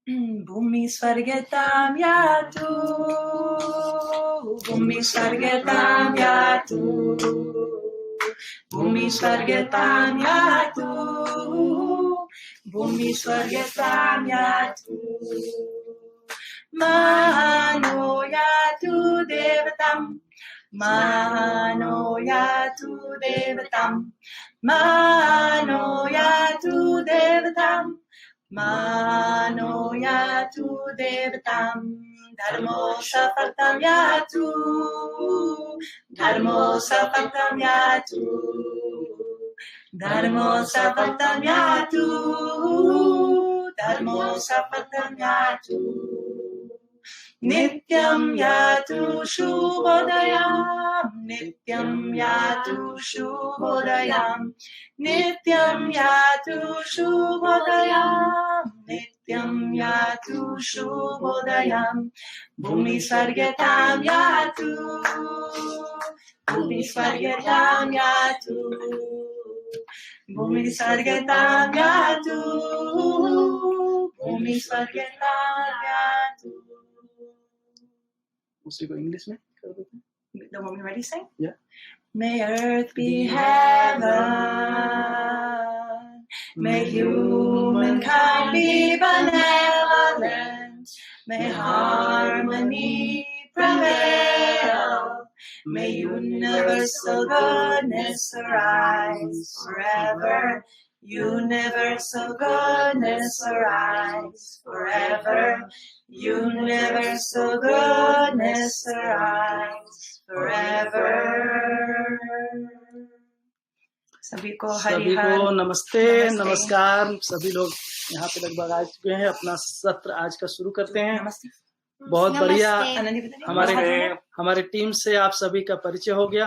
भूमि स्वर्गतां यातु, भूमि स्वर्गतां यातु, भूमि स्वर्गतां यातु, भूमि स्वर्गतां यातु, मानो यातु देवतां, मानो यातु देवतां, मानो यातु देवतां, मानो यातु देवतां, धर्मो सफलतं यातु, धर्मो सफलतं यातु, धर्मो सफलतं यातु, धर्मो सफलतं यातु, नित्यं यातु शुभोदयं, नित्यं यातु शुभोदयं, नित्यं यातु शुभोदयं, नित्यं यातु शुभोदयं, भूमि स्वर्गतां यातु, भूमि स्वर्गतां यातु, भूमि स्वर्गतां यातु, भूमि स्वर्गतां यातु। उसी को इंग्लिश में कर देते हैं। The one we already sang? Yeah. May earth be heaven, may humankind be benevolent, may harmony prevail, may universal goodness arise forever, universal goodness arise forever, universal goodness arise forever. सभी को नमस्ते, नमस्कार। सभी लोग यहाँ पे लगभग आ चुके हैं। अपना सत्र आज का शुरू करते हैं। बहुत बढ़िया। हमारे टीम से आप सभी का परिचय हो गया।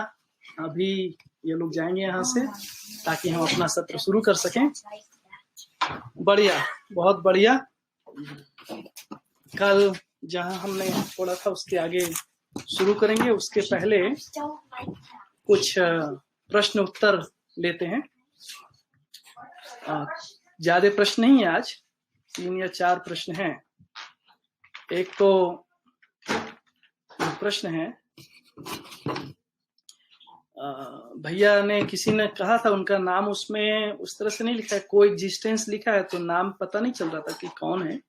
अभी ये लोग जाएंगे यहाँ से ताकि हम अपना सत्र शुरू कर सकें। बढ़िया, बहुत बढ़िया। कल जहाँ हमने छोड़ा था उसके आगे शुरू करेंगे। उसके पहले कुछ प्रश्न उत्तर लेते हैं। ज्यादा प्रश्न नहीं है आज, 3 या 4 प्रश्न हैं। एक तो प्रश्न है, भैया ने किसी ने कहा था उनका नाम उसमें उस तरह से नहीं लिखा है, कोई एग्जिस्टेंस लिखा है तो नाम पता नहीं चल रहा था कि कौन है।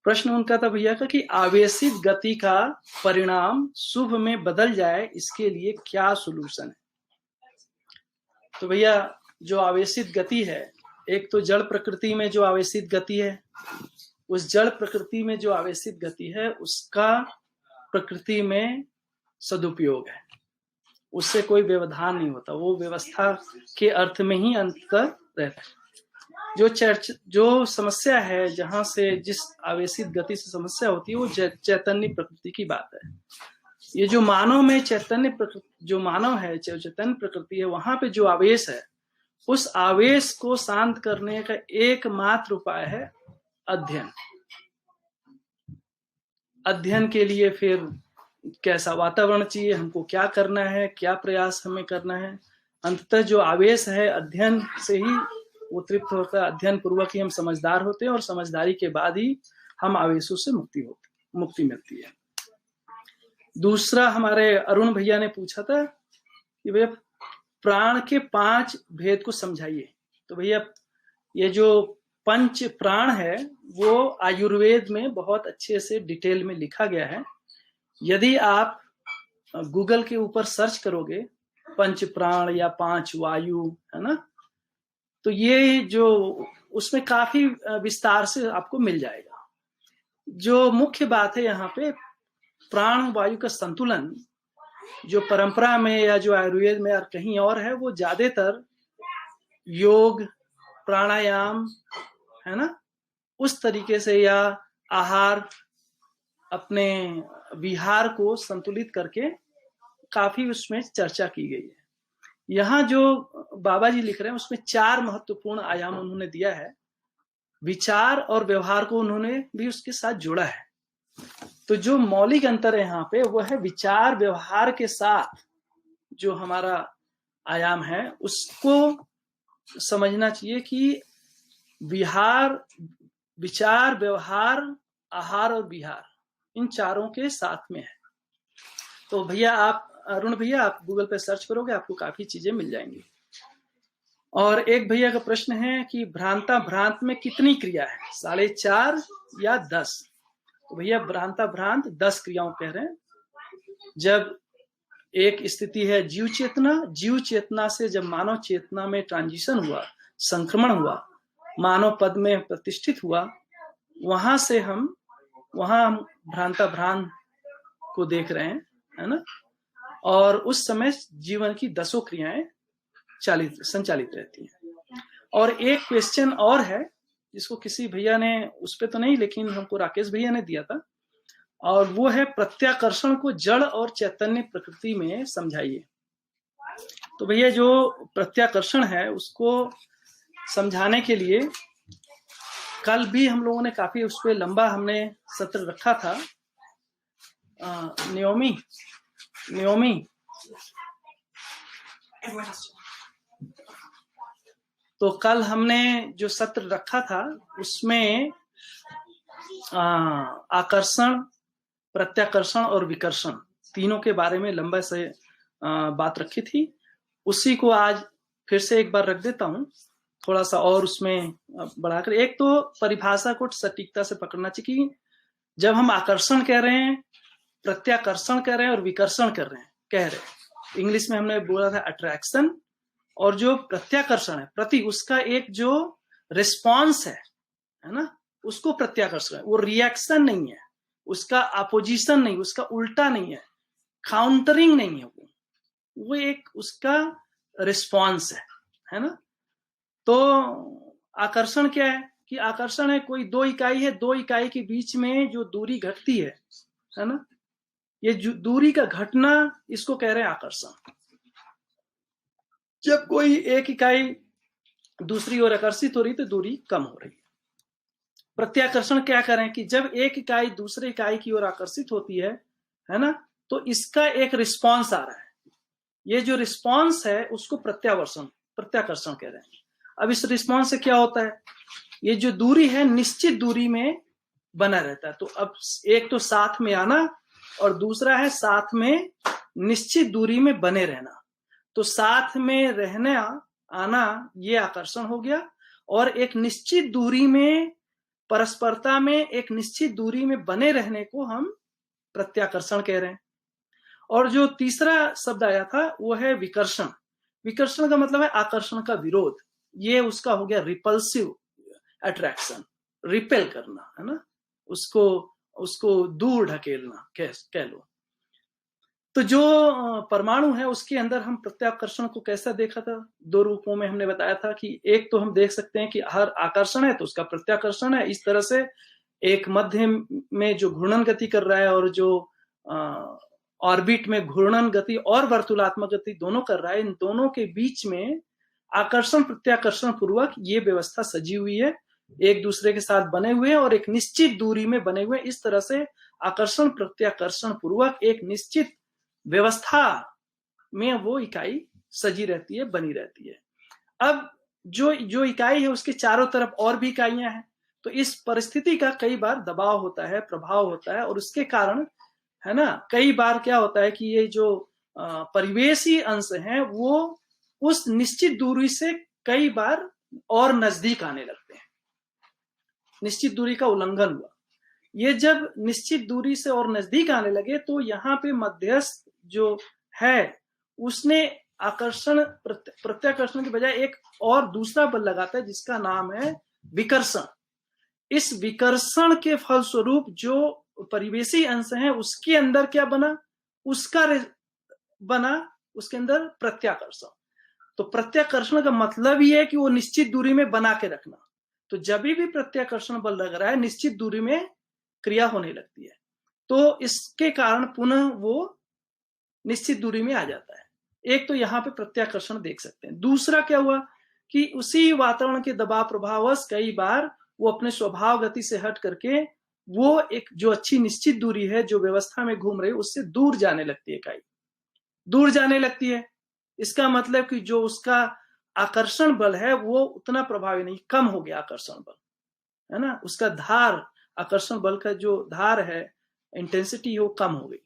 प्रश्न उनका था भैया का कि आवेशित गति का परिणाम शुभ में बदल जाए, इसके लिए क्या सोल्यूशन है। तो भैया जो आवेशित गति है, एक तो जड़ प्रकृति में जो आवेशित गति है, उस जड़ प्रकृति में जो आवेशित गति है उसका प्रकृति में सदुपयोग है, उससे कोई व्यवधान नहीं होता, वो व्यवस्था के अर्थ में ही अंतर रहता है। जो समस्या है, जहां से जिस आवेशित गति से समस्या होती है, वो चैतन्य प्रकृति की बात है। ये जो मानव में चैतन्य प्रकृति, जो मानव है, चैतन्य प्रकृति है, वहां पे जो आवेश है, उस आवेश को शांत करने का एकमात्र उपाय है अध्ययन। अध्ययन के लिए फिर कैसा वातावरण चाहिए, हमको क्या करना है, क्या प्रयास हमें करना है, अंततः जो आवेश है अध्ययन से ही वो तृप्त होता है। अध्ययन पूर्वक ही हम समझदार होते हैं और समझदारी के बाद ही हम आवेशों से मुक्ति मिलती है। दूसरा, हमारे अरुण भैया ने पूछा था कि भैया प्राण के 5 भेद को समझाइए। तो भैया ये जो 5 प्राण है वो आयुर्वेद में बहुत अच्छे से डिटेल में लिखा गया है। यदि आप गूगल के ऊपर सर्च करोगे 5 प्राण या 5 वायु, है ना, तो ये जो उसमें काफी विस्तार से आपको मिल जाएगा। जो मुख्य बात है यहाँ पे, प्राण वायु का संतुलन जो परंपरा में या जो आयुर्वेद में और कहीं और है, वो ज्यादातर योग, प्राणायाम, है ना, उस तरीके से, या आहार, अपने विहार को संतुलित करके काफी उसमें चर्चा की गई है। यहाँ जो बाबा जी लिख रहे हैं उसमें 4 महत्वपूर्ण आयाम उन्होंने दिया है। विचार और व्यवहार को उन्होंने भी उसके साथ जोड़ा है। तो जो मौलिक अंतर है यहाँ पे वो है विचार व्यवहार के साथ जो हमारा आयाम है उसको समझना चाहिए कि विहार विचार, व्यवहार, आहार और विहार, इन चारों के साथ में है। तो भैया आप, अरुण भैया, आप गूगल पे सर्च करोगे आपको काफी चीजें मिल जाएंगी। और एक भैया का प्रश्न है कि भ्रांता भ्रांत में कितनी क्रिया है, 4.5 या 10? तो भैया भ्रांता भ्रांत 10 क्रियाओं कह रहे हैं। जब एक स्थिति है जीव चेतना, जीव चेतना से जब मानव चेतना में ट्रांजिशन हुआ, संक्रमण हुआ, मानव पद में प्रतिष्ठित हुआ, वहां से हम भ्रांता भ्रांत को देख रहे हैं, है ना। और उस समय जीवन की 10 क्रियाएं संचालित रहती हैं। और एक क्वेश्चन और है जिसको किसी भैया ने, उस पे तो नहीं लेकिन हमको राकेश भैया ने दिया था, और वो है प्रत्याकर्षण को जड़ और चैतन्य प्रकृति में समझाइए। तो भैया जो प्रत्याकर्षण है उसको समझाने के लिए कल भी हम लोगों ने काफी उस पर लंबा हमने सत्र रखा था। नियोमी तो कल हमने जो सत्र रखा था उसमें आकर्षण, प्रत्याकर्षण और विकर्षण तीनों के बारे में लंबा से बात रखी थी। उसी को आज फिर से एक बार रख देता हूं, थोड़ा सा और उसमें बढ़ाकर। एक तो परिभाषा को सटीकता से पकड़ना चाहिए कि जब हम आकर्षण कह रहे हैं, प्रत्याकर्षण कह रहे हैं और विकर्षण कह रहे हैं, इंग्लिश में हमने बोला था अट्रैक्शन, और जो प्रत्याकर्षण है प्रति, उसका एक जो रिस्पॉन्स है ना, उसको प्रत्याकर्षण है। वो रिएक्शन नहीं है, उसका अपोजिशन नहीं, उसका उल्टा नहीं है, काउंटरिंग नहीं है, वो एक उसका रिस्पॉन्स है ना। तो आकर्षण क्या है कि आकर्षण है कोई 2 इकाई है, 2 इकाई के बीच में जो दूरी घटती है ना, ये दूरी का घटना, इसको कह रहे हैं आकर्षण। जब कोई एक इकाई दूसरी ओर आकर्षित हो रही तो दूरी कम हो रही है। प्रत्याकर्षण क्या करें कि जब एक इकाई दूसरे इकाई की ओर आकर्षित होती है ना, तो इसका एक रिस्पॉन्स आ रहा है। ये जो रिस्पॉन्स है उसको प्रत्याकर्षण कह रहे हैं। अब इस रिस्पॉन्स से क्या होता है, ये जो दूरी है निश्चित दूरी में बना रहता है। तो अब एक तो साथ में आना और दूसरा है साथ में निश्चित दूरी में बने रहना। तो साथ में रहना आना ये आकर्षण हो गया, और एक निश्चित दूरी में, परस्परता में एक निश्चित दूरी में बने रहने को हम प्रत्याकर्षण कह रहे हैं। और जो तीसरा शब्द आया था वो है विकर्षण। विकर्षण का मतलब है आकर्षण का विरोध। ये उसका हो गया रिपल्सिव अट्रैक्शन, रिपेल करना, है ना, उसको दूर ढकेलना कह लो। तो जो परमाणु है उसके अंदर हम प्रत्याकर्षण को कैसा देखा था, 2 रूपों में हमने बताया था कि एक तो हम देख सकते हैं कि हर आकर्षण है तो उसका प्रत्याकर्षण है। इस तरह से एक मध्य में जो घूर्णन गति कर रहा है और जो ऑर्बिट में घूर्णन गति और वर्तुलात्मक गति दोनों कर रहा है, इन दोनों के बीच में आकर्षण प्रत्याकर्षण पूर्वक ये व्यवस्था सजी हुई है, एक दूसरे के साथ बने हुए हैं और एक निश्चित दूरी में बने हुए। इस तरह से आकर्षण प्रत्याकर्षण पूर्वक एक निश्चित व्यवस्था में वो इकाई सजी रहती है, बनी रहती है। अब जो इकाई है उसके चारों तरफ और भी इकाइयां हैं, तो इस परिस्थिति का कई बार दबाव होता है, प्रभाव होता है, और उसके कारण, है ना, कई बार क्या होता है कि ये जो परिवेशी अंश हैं वो उस निश्चित दूरी से कई बार और नजदीक आने लगते हैं। निश्चित दूरी का उल्लंघन हुआ, ये जब निश्चित दूरी से और नजदीक आने लगे तो यहाँ पे मध्यस्थ जो है उसने आकर्षण प्रत्याकर्षण के बजाय एक और दूसरा बल लगाता है जिसका नाम है विकर्षण। इस विकर्षण के फलस्वरूप जो परिवेशी अंश है उसके अंदर क्या बना, उसके अंदर प्रत्याकर्षण। तो प्रत्याकर्षण का मतलब ही है कि वो निश्चित दूरी में बना के रखना। तो जब भी प्रत्याकर्षण बल लग रहा है निश्चित दूरी में क्रिया होने लगती है, तो इसके कारण पुनः वो निश्चित दूरी में आ जाता है। एक तो यहाँ पे प्रत्याकर्षण देख सकते हैं। दूसरा क्या हुआ कि उसी वातावरण के दबाव प्रभाववश कई बार वो अपने स्वभाव गति से हट करके वो एक जो अच्छी निश्चित दूरी है जो व्यवस्था में घूम रही है उससे दूर जाने लगती है, इकाई दूर जाने लगती है। इसका मतलब कि जो उसका आकर्षण बल है वो उतना प्रभावी नहीं, कम हो गया आकर्षण बल। है ना, उसका धार, आकर्षण बल का जो धार है, इंटेंसिटी है, वो कम हो गई,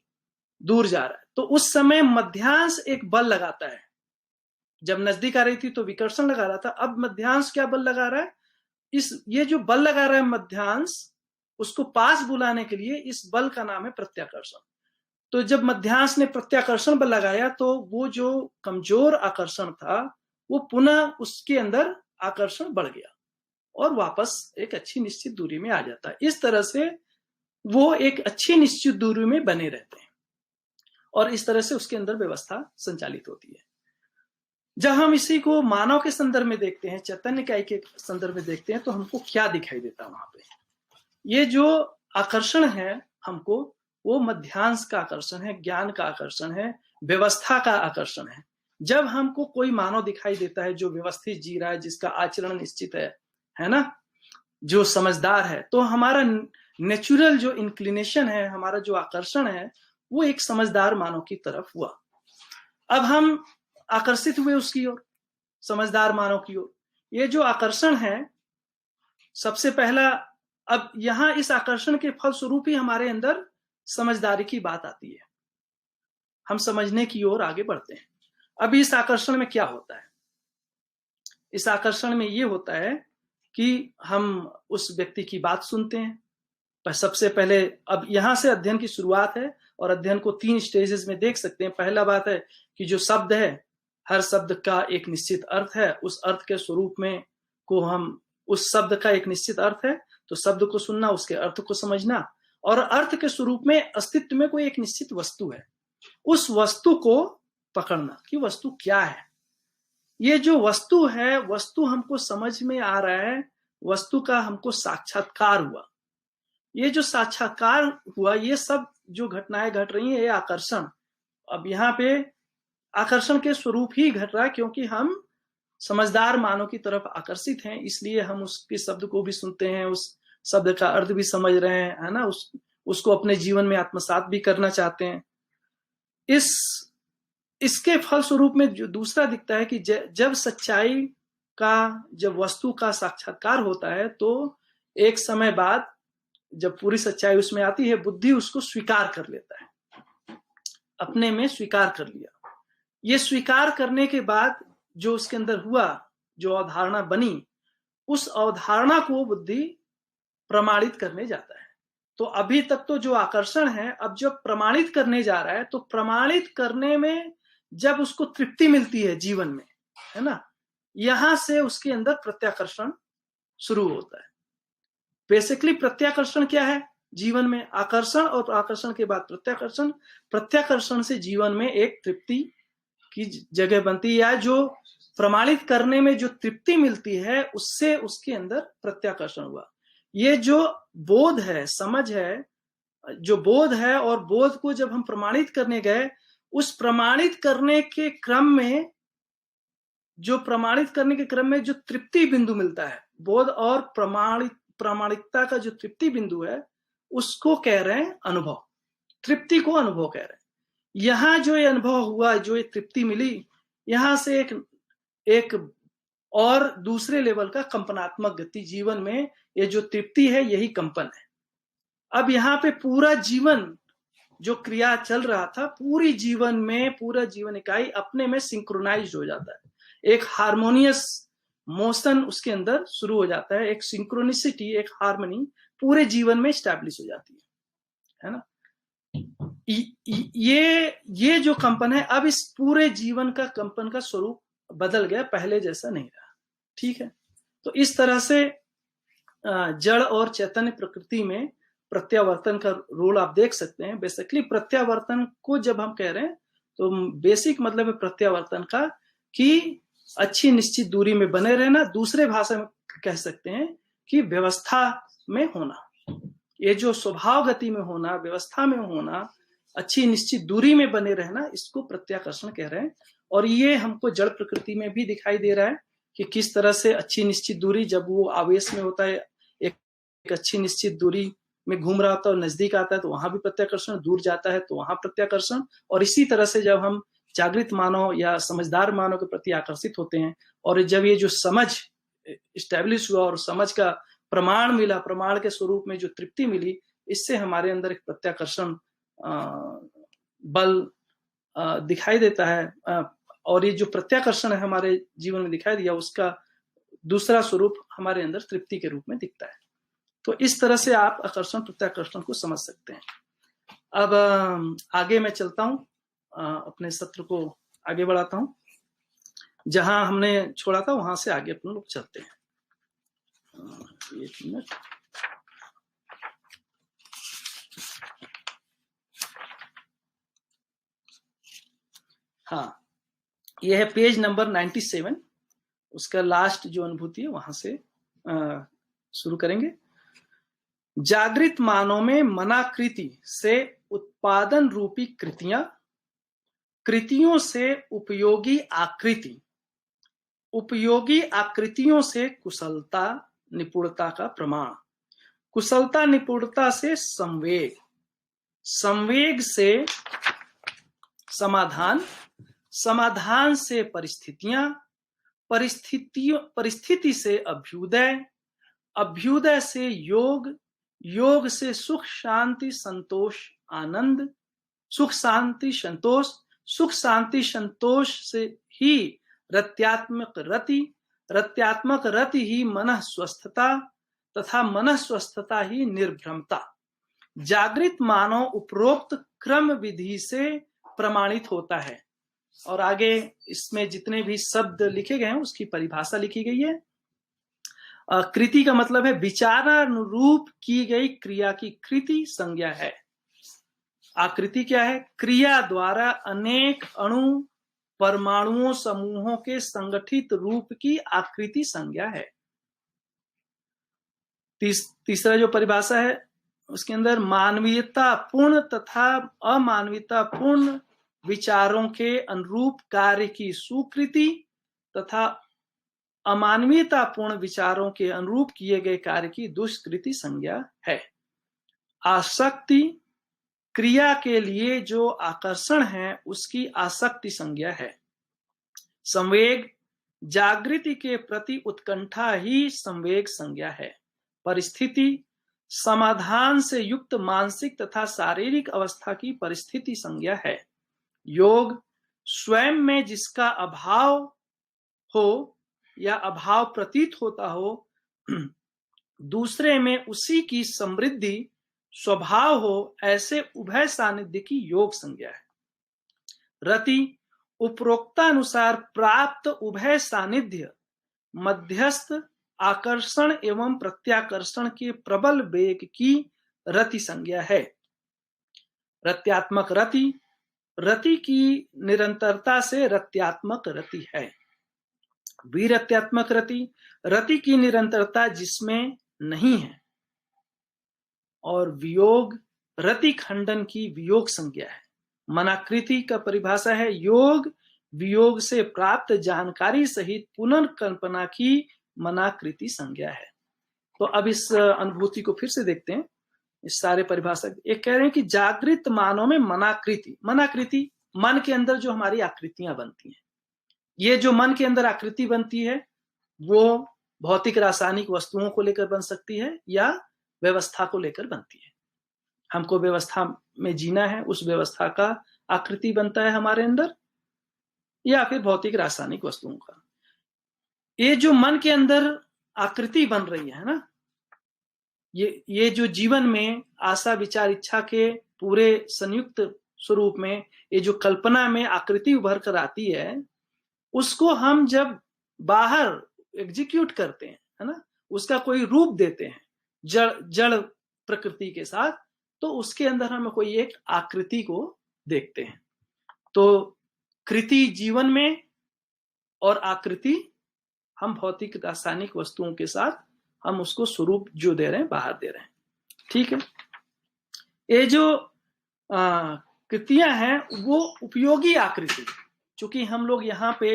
दूर जा रहा है। तो उस समय मध्यांश एक बल लगाता है। जब नजदीक आ रही थी तो विकर्षण लगा रहा था, अब मध्यांश क्या बल लगा रहा है, ये जो बल लगा रहा है मध्यांश, उसको पास बुलाने के लिए इस बल का नाम है प्रत्याकर्षण। तो जब मध्यांश ने प्रत्याकर्षण बल लगाया तो वो जो कमजोर आकर्षण था वो पुनः उसके अंदर आकर्षण बढ़ गया और वापस एक अच्छी निश्चित दूरी में आ जाता है। इस तरह से वो एक अच्छी निश्चित दूरी में बने रहते हैं और इस तरह से उसके अंदर व्यवस्था संचालित होती है। जब हम इसी को मानव के संदर्भ में देखते हैं, चैतन्य इकाई के संदर्भ में देखते हैं, तो हमको क्या दिखाई देता है वहां पे? ये जो आकर्षण है हमको, वो मध्यांश का आकर्षण है, ज्ञान का आकर्षण है, व्यवस्था का आकर्षण है। जब हमको कोई मानव दिखाई देता है जो व्यवस्थित जी रहा है, जिसका आचरण निश्चित है ना, जो समझदार है, तो हमारा नेचुरल जो इंक्लिनेशन है, हमारा जो आकर्षण है, वो एक समझदार मानव की तरफ हुआ। अब हम आकर्षित हुए उसकी ओर, समझदार मानव की ओर। ये जो आकर्षण है, सबसे पहला, अब यहां इस आकर्षण के फलस्वरूप ही हमारे अंदर समझदारी की बात आती है, हम समझने की ओर आगे बढ़ते हैं। अब इस आकर्षण में क्या होता है? इस आकर्षण में ये होता है कि हम उस व्यक्ति की बात सुनते हैं। पर सबसे पहले, अब यहां से अध्ययन की शुरुआत है और अध्ययन को 3 स्टेजेस में देख सकते हैं। पहला बात है कि जो शब्द है, हर शब्द का एक निश्चित अर्थ है, उस अर्थ के स्वरूप में को हम, उस शब्द का एक निश्चित अर्थ है, तो शब्द को सुनना, उसके अर्थ को समझना, और अर्थ के स्वरूप में अस्तित्व में कोई एक निश्चित वस्तु है, उस वस्तु को पकड़ना कि वस्तु क्या है। ये जो वस्तु है, वस्तु हमको समझ में आ रहा है, वस्तु का हमको साक्षात्कार हुआ। ये जो साक्षात्कार हुआ, ये सब जो घटनाएं घट रही हैं, ये आकर्षण। अब यहाँ पे आकर्षण के स्वरूप ही घट रहा है, क्योंकि हम समझदार मानव की तरफ आकर्षित हैं, इसलिए हम उसके शब्द को भी सुनते हैं, उस शब्द का अर्थ भी समझ रहे हैं, है ना, उसको अपने जीवन में आत्मसात भी करना चाहते हैं। इसके फलस्वरूप में जो दूसरा दिखता है कि जब सच्चाई का, जब वस्तु का साक्षात्कार होता है, तो एक समय बाद जब पूरी सच्चाई उसमें आती है, बुद्धि उसको स्वीकार कर लेता है, अपने में स्वीकार कर लिया। ये स्वीकार करने के बाद जो उसके अंदर हुआ, जो अवधारणा बनी, उस अवधारणा को बुद्धि प्रमाणित करने जाता है। तो अभी तक तो जो आकर्षण है, अब जब प्रमाणित करने जा रहा है, तो प्रमाणित करने में जब उसको तृप्ति मिलती है जीवन में, है ना, यहां से उसके अंदर प्रत्याकर्षण शुरू होता है। बेसिकली प्रत्याकर्षण क्या है जीवन में? आकर्षण, और आकर्षण के बाद प्रत्याकर्षण। प्रत्याकर्षण से जीवन में एक तृप्ति की जगह बनती है, या जो प्रमाणित करने में जो तृप्ति मिलती है, उससे उसके अंदर प्रत्याकर्षण हुआ। ये जो बोध है, समझ है, जो बोध है, और बोध को जब हम प्रमाणित करने गए, उस प्रमाणित करने के क्रम में, जो प्रमाणित करने के क्रम में जो तृप्ति बिंदु मिलता है, बोध और प्रामाणिकता का जो तृप्ति बिंदु है, उसको कह रहे हैं अनुभव। तृप्ति को अनुभव कह रहे हैं। यहां जो ये अनुभव हुआ, जो ये तृप्ति मिली, यहां से एक और दूसरे लेवल का कंपनात्मक गति जीवन में, ये जो तृप्ति है, यही कंपन है। अब यहाँ पे पूरा जीवन जो क्रिया चल रहा था, पूरी जीवन में, पूरा जीवन इकाई अपने में सिंक्रोनाइज हो जाता है, एक हार्मोनियस मोशन उसके अंदर शुरू हो जाता है, एक सिंक्रोनिसिटी, एक हार्मनी पूरे जीवन में स्टैब्लिश हो जाती है ना। ये जो कंपन है, अब इस पूरे जीवन का कंपन का स्वरूप बदल गया, पहले जैसा नहीं रहा। ठीक है, तो इस तरह से जड़ और चैतन्य प्रकृति में प्रत्यावर्तन का रोल आप देख सकते हैं। बेसिकली प्रत्यावर्तन को जब हम कह रहे हैं, तो बेसिक मतलब है प्रत्यावर्तन का कि अच्छी निश्चित दूरी में बने रहना। दूसरे भाषा में कह सकते हैं कि व्यवस्था में होना। ये जो स्वभाव गति में होना, व्यवस्था में होना, अच्छी निश्चित दूरी में बने रहना, इसको प्रत्याकर्षण कह रहे हैं। और ये हमको जड़ प्रकृति में भी दिखाई दे रहा है कि किस तरह से अच्छी निश्चित दूरी, जब वो आवेश में होता है, एक अच्छी निश्चित दूरी में घूम रहा होता है और नजदीक आता है, तो वहां भी प्रत्याकर्षण, दूर जाता है तो वहां प्रत्याकर्षण। और इसी तरह से जब हम जागृत मानव या समझदार मानव के प्रति आकर्षित होते हैं, और जब ये जो समझ स्टैब्लिश हुआ और समझ का प्रमाण मिला, प्रमाण के स्वरूप में जो तृप्ति मिली, इससे हमारे अंदर एक प्रत्याकर्षण बल दिखाई देता है। और ये जो प्रत्याकर्षण है हमारे जीवन में दिखाई दिया, उसका दूसरा स्वरूप हमारे अंदर तृप्ति के रूप में दिखता है। तो इस तरह से आप आकर्षण प्रत्याकर्षण को समझ सकते हैं। अब आगे मैं चलता हूं, अपने सत्र को आगे बढ़ाता हूं। जहां हमने छोड़ा था वहां से आगे अपन लोग चलते हैं। एक मिनट। हाँ, यह है पेज नंबर 97, उसका लास्ट जो अनुभूति है वहां से शुरू करेंगे। जागृत मानव में मनाकृति से उत्पादन रूपी कृतियां, कृतियों से उपयोगी आकृति, उपयोगी आकृतियों से कुशलता निपुणता का प्रमाण, कुशलता निपुणता से संवेग, संवेग से समाधान, समाधान से परिस्थितियां, परिस्थिति से अभ्युदय, अभ्युदय से योग, योग से सुख शांति संतोष आनंद, सुख शांति संतोष, सुख शांति संतोष से ही रत्यात्मक रति, रत्यात्मक रति ही मनः स्वस्थता तथा मनः स्वस्थता ही निर्भ्रमता। जागृत मानव उपरोक्त क्रम विधि से प्रमाणित होता है। और आगे इसमें जितने भी शब्द लिखे गए हैं उसकी परिभाषा लिखी गई है। कृति का मतलब है विचारानुरूप की गई क्रिया की कृति संज्ञा है। आकृति क्या है? क्रिया द्वारा अनेक अणु परमाणुओं समूहों के संगठित रूप की आकृति संज्ञा है। तीसरा जो परिभाषा है उसके अंदर मानवीयता पूर्ण तथा अमानवीयता पूर्ण विचारों के अनुरूप कार्य की सुकृति तथा अमानवीयता पूर्ण विचारों के अनुरूप किए गए कार्य की दुष्कृति संज्ञा है। आसक्ति क्रिया के लिए जो आकर्षण है उसकी आसक्ति संज्ञा है। संवेग जागृति के प्रति उत्कंठा ही संवेग संज्ञा है। परिस्थिति समाधान से युक्त मानसिक तथा शारीरिक अवस्था की परिस्थिति संज्ञा है। योग स्वयं में जिसका अभाव हो या अभाव प्रतीत होता हो, दूसरे में उसी की समृद्धि स्वभाव हो, ऐसे उभय सानिध्य की योग संज्ञा है। रति उपरोक्तानुसार प्राप्त उभय सानिध्य मध्यस्थ आकर्षण एवं प्रत्याकर्षण के प्रबल वेग की रति संज्ञा है। रत्यात्मक रति रति की निरंतरता से रत्यात्मक रति है। विरत्यात्मक रति रति की निरंतरता जिसमें नहीं है। और वियोग रति खंडन की वियोग संज्ञा है। मनाकृति का परिभाषा है योग वियोग से प्राप्त जानकारी सहित पुनर्कल्पना की मनाकृति संज्ञा है। तो अब इस अनुभूति को फिर से देखते हैं। इस सारे परिभाषा एक कह रहे हैं कि जागृत मानव में मनाकृति, मनाकृति मन के अंदर जो हमारी आकृतियां बनती हैं, ये जो मन के अंदर आकृति बनती है वो भौतिक रासायनिक वस्तुओं को लेकर बन सकती है या व्यवस्था को लेकर बनती है। हमको व्यवस्था में जीना है, उस व्यवस्था का आकृति बनता है हमारे अंदर, या फिर भौतिक रासायनिक वस्तुओं का। ये जो मन के अंदर आकृति बन रही है ना, ये जो जीवन में आशा विचार इच्छा के पूरे संयुक्त स्वरूप में ये जो कल्पना में आकृति उभर कर आती है, उसको हम जब बाहर एग्जीक्यूट करते हैं, है ना, उसका कोई रूप देते हैं जड़ प्रकृति के साथ, तो उसके अंदर हम कोई एक आकृति को देखते हैं। तो कृति जीवन में और आकृति हम भौतिक रासायनिक वस्तुओं के साथ हम उसको स्वरूप जो दे रहे हैं बाहर दे रहे हैं। ठीक है, ये जो कृतियां हैं वो उपयोगी आकृति, चूंकि हम लोग यहाँ पे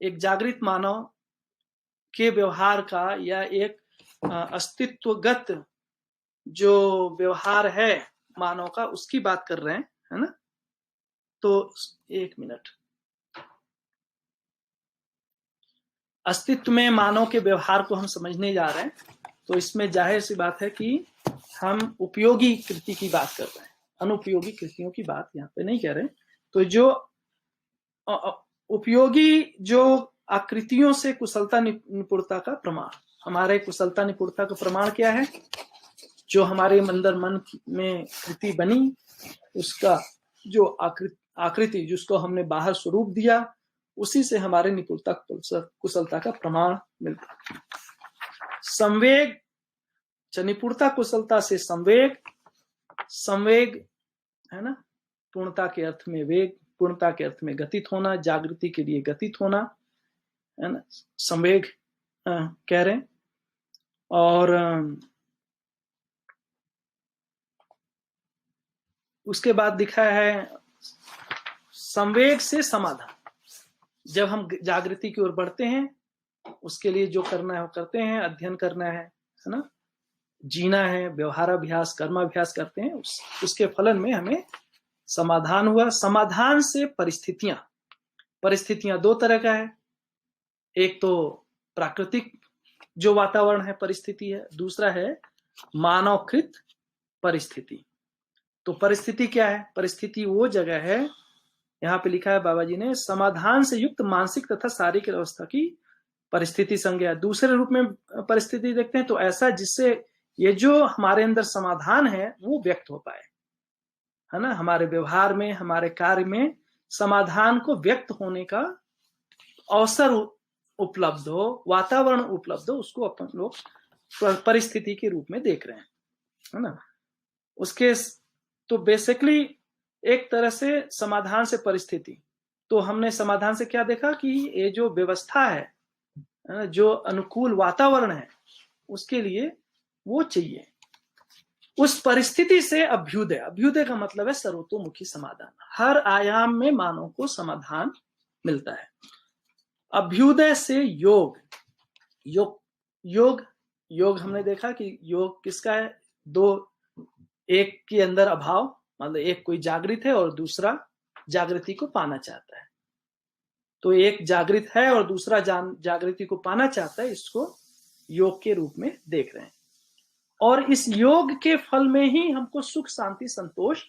एक जागृत मानव के व्यवहार का या एक अस्तित्वगत जो व्यवहार है मानव का उसकी बात कर रहे हैं, है ना। तो एक मिनट, अस्तित्व में मानव के व्यवहार को हम समझने जा रहे हैं। तो इसमें जाहिर सी बात है कि हम उपयोगी कृति की बात कर रहे हैं, अनुपयोगी कृतियों की बात यहाँ पे नहीं कह रहे। तो जो उपयोगी जो आकृतियों से कुशलता निपुणता का प्रमाण, हमारे कुशलता निपुणता का प्रमाण क्या है? जो हमारे अंदर मन में कृति बनी, उसका जो आकृति जिसको हमने बाहर स्वरूप दिया, उसी से हमारे निपुणता कुशलता का प्रमाण मिलता है। संवेग, निपुणता कुशलता से संवेग, संवेग है ना, पूर्णता के अर्थ में वेग, पूर्णता के अर्थ में गतित होना, जागृति के लिए गतित होना, है ना, संवेग कह रहे हैं। और उसके बाद दिखा है संवेग से समाधान। जब हम जागृति की ओर बढ़ते हैं, उसके लिए जो करना है वो करते हैं, अध्ययन करना है ना, जीना है, व्यवहाराभ्यास कर्माभ्यास करते हैं, उसके फलन में हमें समाधान हुआ। समाधान से परिस्थितियां, परिस्थितियां दो तरह का है, एक तो प्राकृतिक जो वातावरण है परिस्थिति है, दूसरा है मानवकृत परिस्थिति। तो परिस्थिति क्या है? परिस्थिति वो जगह है, यहाँ पे लिखा है बाबा जी ने, समाधान से युक्त मानसिक तथा शारीरिक अवस्था की परिस्थिति संज्ञा। दूसरे रूप में परिस्थिति देखते हैं तो ऐसा जिससे ये जो हमारे अंदर समाधान है वो व्यक्त हो पाए, है ना, हमारे व्यवहार में, हमारे कार्य में समाधान को व्यक्त होने का अवसर उपलब्ध हो, वातावरण उपलब्ध हो, उसको अपन लोग परिस्थिति के रूप में देख रहे हैं, है ना। उसके तो बेसिकली एक तरह से समाधान से परिस्थिति, तो हमने समाधान से क्या देखा कि ये जो व्यवस्था है, जो अनुकूल वातावरण है, उसके लिए वो चाहिए। उस परिस्थिति से अभ्युदय, अभ्युदय का मतलब है सर्वतोमुखी समाधान। हर आयाम में मानव को समाधान मिलता है। अभ्युदय से योग, योग योग योग हमने देखा कि योग किसका है? दो, एक के अंदर अभाव, मतलब एक कोई जागृत है और दूसरा जागृति को पाना चाहता है। तो एक जागृत है और दूसरा जागृति को पाना चाहता है, इसको योग के रूप में देख रहे हैं। और इस योग के फल में ही हमको सुख शांति संतोष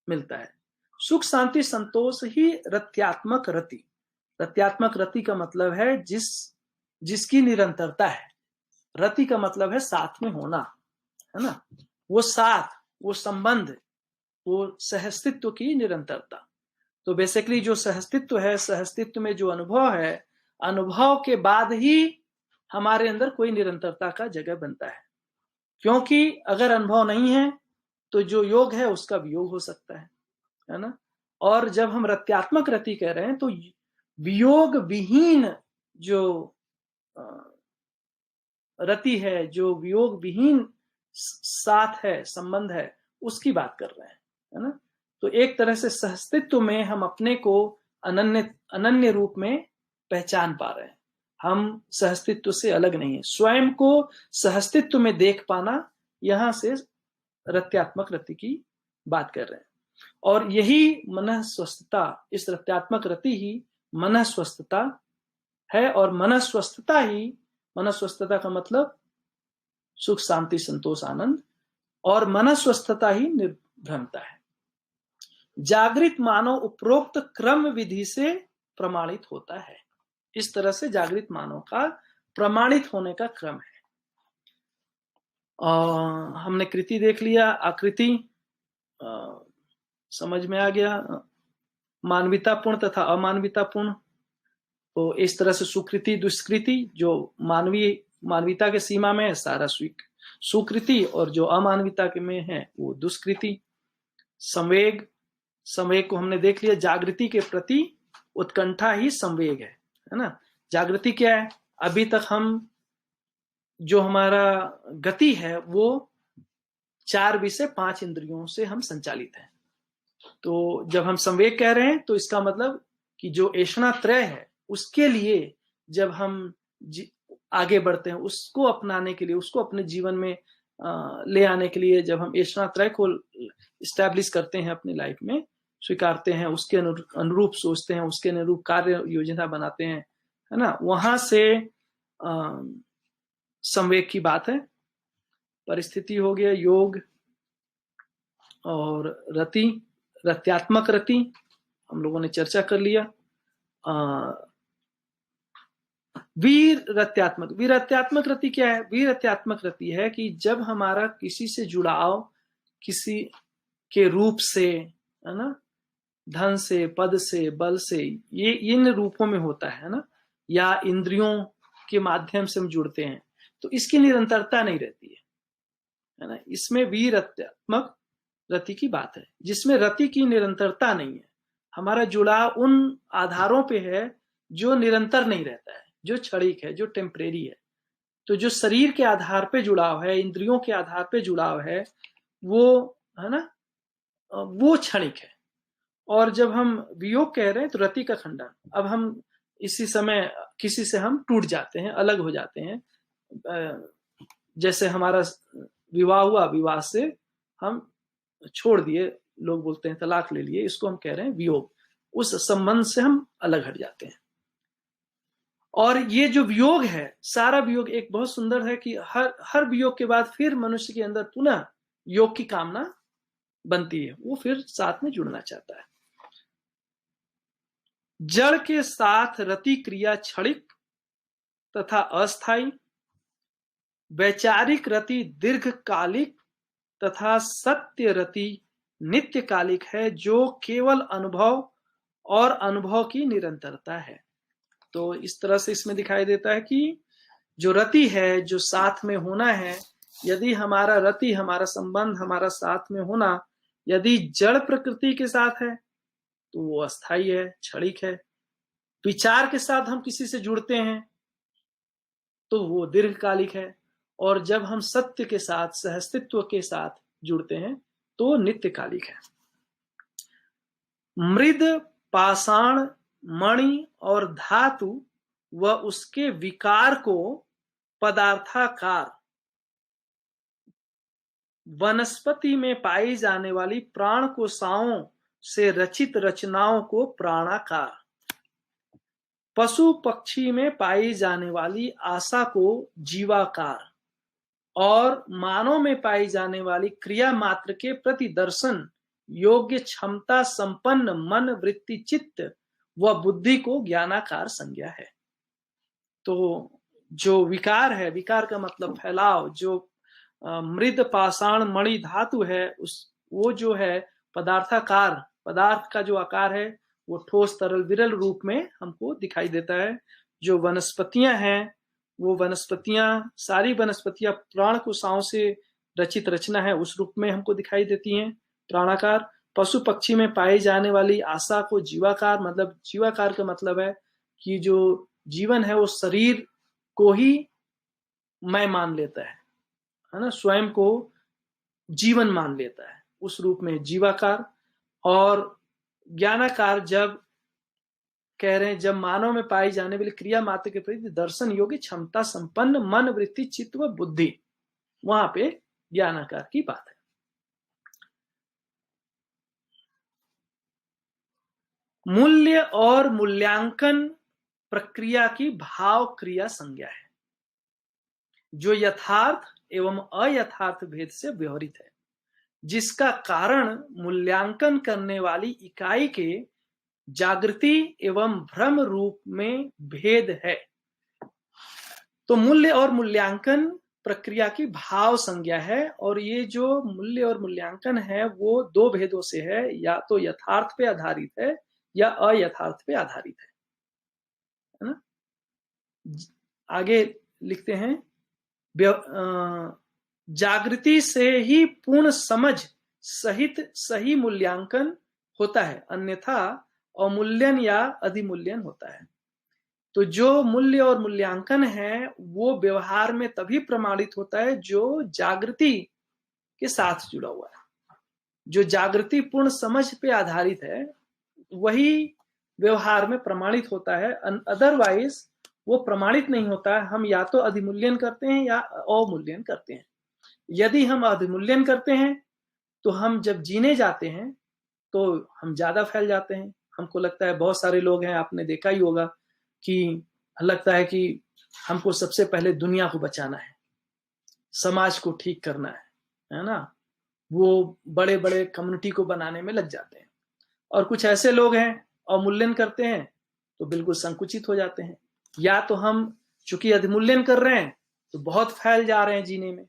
मिलता है। सुख शांति संतोष ही रत्यात्मक रति, रत्यात्मक रति का मतलब है जिसकी निरंतरता है। रति का मतलब है साथ में होना, है ना, वो साथ, वो संबंध, वो सहस्तित्व की निरंतरता। तो बेसिकली जो सहस्तित्व है, सहस्तित्व में जो अनुभव है, अनुभव के बाद ही हमारे अंदर कोई निरंतरता का जगह बनता है। क्योंकि अगर अनुभव नहीं है तो जो योग है उसका वियोग हो सकता है ना। और जब हम रत्यात्मक रति कह रहे हैं तो वियोग विहीन जो रति है, जो वियोग विहीन साथ है, संबंध है, उसकी बात कर रहे हैं, है ना। तो एक तरह से सहस्तित्व में हम अपने को अनन्य रूप में पहचान पा रहे हैं। हम सहस्तित्व से अलग नहीं है। स्वयं को सहस्तित्व में देख पाना, यहां से रत्यात्मक रति की बात कर रहे हैं। और यही मन स्वस्थता, इस रत्यात्मक रति ही मन स्वस्थता है। और मन स्वस्थता ही, मन स्वस्थता का मतलब सुख शांति संतोष आनंद, और मन स्वस्थता ही निर्भ्रमता है। जागृत मानव उपरोक्त क्रम विधि से प्रमाणित होता है। इस तरह से जागृत मानव का प्रमाणित होने का क्रम है। हमने कृति देख लिया, आकृति समझ में आ गया, मानवीयतापूर्ण तथा अमानवीयतापूर्ण। तो इस तरह से सुकृति दुष्कृति, जो मानवीयता के सीमा में है सारा सुकृति, और जो अमानवीयता के में है वो दुष्कृति। संवेग, संवेग को हमने देख लिया, जागृति के प्रति उत्कंठा ही संवेग है ना। जागृति क्या है? अभी तक हम जो हमारा गति है वो 4 विषय 5 इंद्रियों से हम संचालित हैं। तो जब हम संवेग कह रहे हैं तो इसका मतलब कि जो ऐषणा त्रय है उसके लिए जब हम आगे बढ़ते हैं, उसको अपनाने के लिए, उसको अपने जीवन में ले आने के लिए, जब हम ऐषणा त्रय को इस्टेब्लिश करते हैं अपनी लाइफ में, स्वीकारते हैं, उसके अनुरूप सोचते हैं, उसके अनुरूप कार्य योजना बनाते हैं, है ना, वहां से संवेग की बात है। परिस्थिति हो गया, योग और रति, रत्यात्मक रति हम लोगों ने चर्चा कर लिया। वीरत्यात्मक रति क्या है? वीरत्यात्मक रति है कि जब हमारा किसी से जुड़ाव किसी के रूप से, है ना, धन से, पद से, बल से, ये इन रूपों में होता है ना, या इंद्रियों के माध्यम से हम जुड़ते हैं, तो इसकी निरंतरता नहीं रहती है ना। इसमें वीरत्यात्मक रति की बात है, जिसमें रति की निरंतरता नहीं है। हमारा जुड़ाव उन आधारों पे है जो निरंतर नहीं रहता है, जो क्षणिक है, जो टेम्परेरी है। तो जो शरीर के आधार पे जुड़ाव है, इंद्रियों के आधार पे जुड़ाव है, वो है ना, वो क्षणिक है। और जब हम वियोग कह रहे हैं तो रति का खंडन, अब हम इसी समय किसी से हम टूट जाते हैं, अलग हो जाते हैं, जैसे हमारा विवाह हुआ, विवाह से हम छोड़ दिए, लोग बोलते हैं तलाक ले लिए, इसको हम कह रहे हैं वियोग। उस संबंध से हम अलग हट जाते हैं। और ये जो वियोग है, सारा वियोग एक बहुत सुंदर है कि हर वियोग के बाद फिर मनुष्य के अंदर पुनः योग की कामना बनती है, वो फिर साथ में जुड़ना चाहता है। जड़ के साथ रति क्रिया क्षणिक तथा अस्थायी, वैचारिक रति दीर्घकालिक तथा सत्य रति नित्यकालिक है, जो केवल अनुभव और अनुभव की निरंतरता है। तो इस तरह से इसमें दिखाई देता है कि जो रति है, जो साथ में होना है, यदि हमारा रति, हमारा संबंध, हमारा साथ में होना यदि जड़ प्रकृति के साथ है तो वो अस्थायी है, क्षणिक है। विचार के साथ हम किसी से जुड़ते हैं तो वो दीर्घकालिक है। और जब हम सत्य के साथ, सहअस्तित्व के साथ जुड़ते हैं तो नित्यकालिक है। मृद, पाषाण, मणि और धातु व उसके विकार को पदार्थाकार, वनस्पति में पाई जाने वाली प्राण कोशाओं से रचित रचनाओं को प्राणाकार, पशु पक्षी में पाई जाने वाली आशा को जीवाकार और मानव में पाई जाने वाली क्रिया मात्र के प्रति दर्शन योग्य क्षमता संपन्न मन, वृत्ति, चित्त व बुद्धि को ज्ञानाकार संज्ञा है। तो जो विकार है, विकार का मतलब फैलाव, जो मृद, पाषाण, मणि, धातु है, वो जो है पदार्थाकार, पदार्थ का जो आकार है वो ठोस, तरल, विरल रूप में हमको दिखाई देता है। जो वनस्पतियां हैं, वो वनस्पतियां, सारी वनस्पतियां प्राण कोशाओं से रचित रचना है, उस रूप में हमको दिखाई देती हैं, प्राणाकार। पशु पक्षी में पाई जाने वाली आशा को जीवाकार, मतलब जीवाकार का मतलब है कि जो जीवन है वो शरीर को ही मैं मान लेता है ना, स्वयं को जीवन मान लेता है, उस रूप में जीवाकार। और ज्ञानाकार जब कह रहे हैं, जब मानव में पाई जाने वाली क्रिया मात्र के प्रति दर्शन योग्य क्षमता संपन्न मन, वृत्ति, चित्त व बुद्धि, वहां पे ज्ञानाकार की बात है। मूल्य और मूल्यांकन प्रक्रिया की भाव क्रिया संज्ञा है, जो यथार्थ एवं अयथार्थ भेद से व्यवहित है, जिसका कारण मूल्यांकन करने वाली इकाई के जागृति एवं भ्रम रूप में भेद है। तो मूल्य और मूल्यांकन प्रक्रिया की भाव संज्ञा है। और ये जो मूल्य और मूल्यांकन है वो दो भेदों से है, या तो यथार्थ पे आधारित है या अयथार्थ पे आधारित है ना। आगे लिखते हैं, जागृति से ही पूर्ण समझ सहित सही मूल्यांकन होता है, अन्यथा अवमूल्यन या अधिमूल्यन होता है। तो जो मूल्य और मूल्यांकन है वो व्यवहार में तभी प्रमाणित होता है जो जागृति के साथ जुड़ा हुआ है। जो जागृति पूर्ण समझ पे आधारित है वही व्यवहार में प्रमाणित होता है, अदरवाइज वो प्रमाणित नहीं होता है। हम या तो अधिमूल्यन करते हैं या अवमूल्यन करते हैं। यदि हम अधिमूल्यन करते हैं तो हम जब जीने जाते हैं तो हम ज्यादा फैल जाते हैं। हमको लगता है, बहुत सारे लोग हैं, आपने देखा ही होगा कि लगता है कि हमको सबसे पहले दुनिया को बचाना है, समाज को ठीक करना है ना, वो बड़े बड़े कम्युनिटी को बनाने में लग जाते हैं। और कुछ ऐसे लोग हैं अवमूल्यन करते हैं तो बिल्कुल संकुचित हो जाते हैं। या तो हम चूंकि अधिमूल्यन कर रहे हैं तो बहुत फैल जा रहे हैं जीने में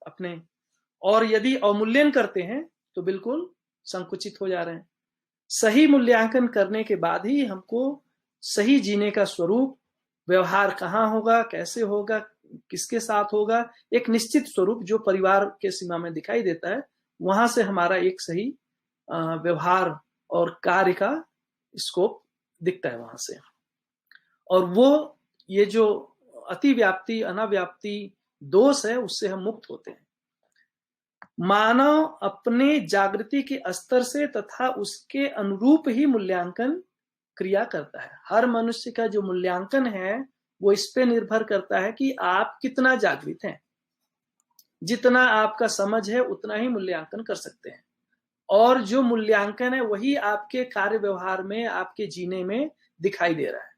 अपने, और यदि अवमूल्यन करते हैं तो बिल्कुल संकुचित हो जा रहे हैं। सही मूल्यांकन करने के बाद ही हमको सही जीने का स्वरूप, व्यवहार कहाँ होगा, कैसे होगा, किसके साथ होगा, एक निश्चित स्वरूप जो परिवार के सीमा में दिखाई देता है, वहां से हमारा एक सही व्यवहार और कार्य का स्कोप दिखता है वहां से। और वो ये जो अतिव्याप्ति अनाव्याप्ति दोष है उससे हम मुक्त होते हैं। मानव अपने जागृति के स्तर से तथा उसके अनुरूप ही मूल्यांकन क्रिया करता है। हर मनुष्य का जो मूल्यांकन है वो इस पे निर्भर करता है कि आप कितना जागृत हैं। जितना आपका समझ है उतना ही मूल्यांकन कर सकते हैं, और जो मूल्यांकन है वही आपके कार्य व्यवहार में, आपके जीने में दिखाई दे रहा है।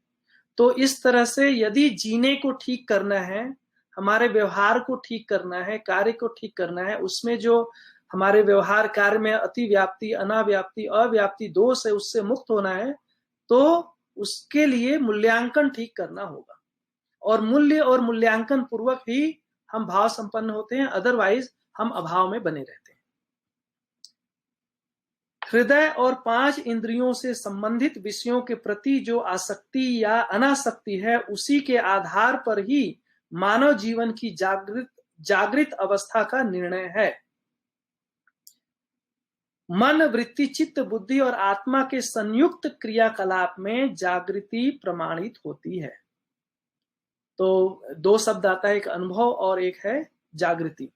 तो इस तरह से यदि जीने को ठीक करना है, हमारे व्यवहार को ठीक करना है, कार्य को ठीक करना है, उसमें जो हमारे व्यवहार कार्य में अतिव्याप्ति अनाव्याप्ति अव्याप्ति दोष है उससे मुक्त होना है, तो उसके लिए मूल्यांकन ठीक करना होगा। और मूल्य और मूल्यांकन पूर्वक ही हम भाव संपन्न होते हैं, अदरवाइज हम अभाव में बने रहते हैं। हृदय और 5 इंद्रियों से संबंधित विषयों के प्रति जो आसक्ति या अनासक्ति है उसी के आधार पर ही मानव जीवन की जागृत अवस्था का निर्णय है। मन, वृत्ति, चित्त, बुद्धि और आत्मा के संयुक्त क्रियाकलाप में जागृति प्रमाणित होती है। तो 2 शब्द आता है, एक अनुभव और एक है जागृति।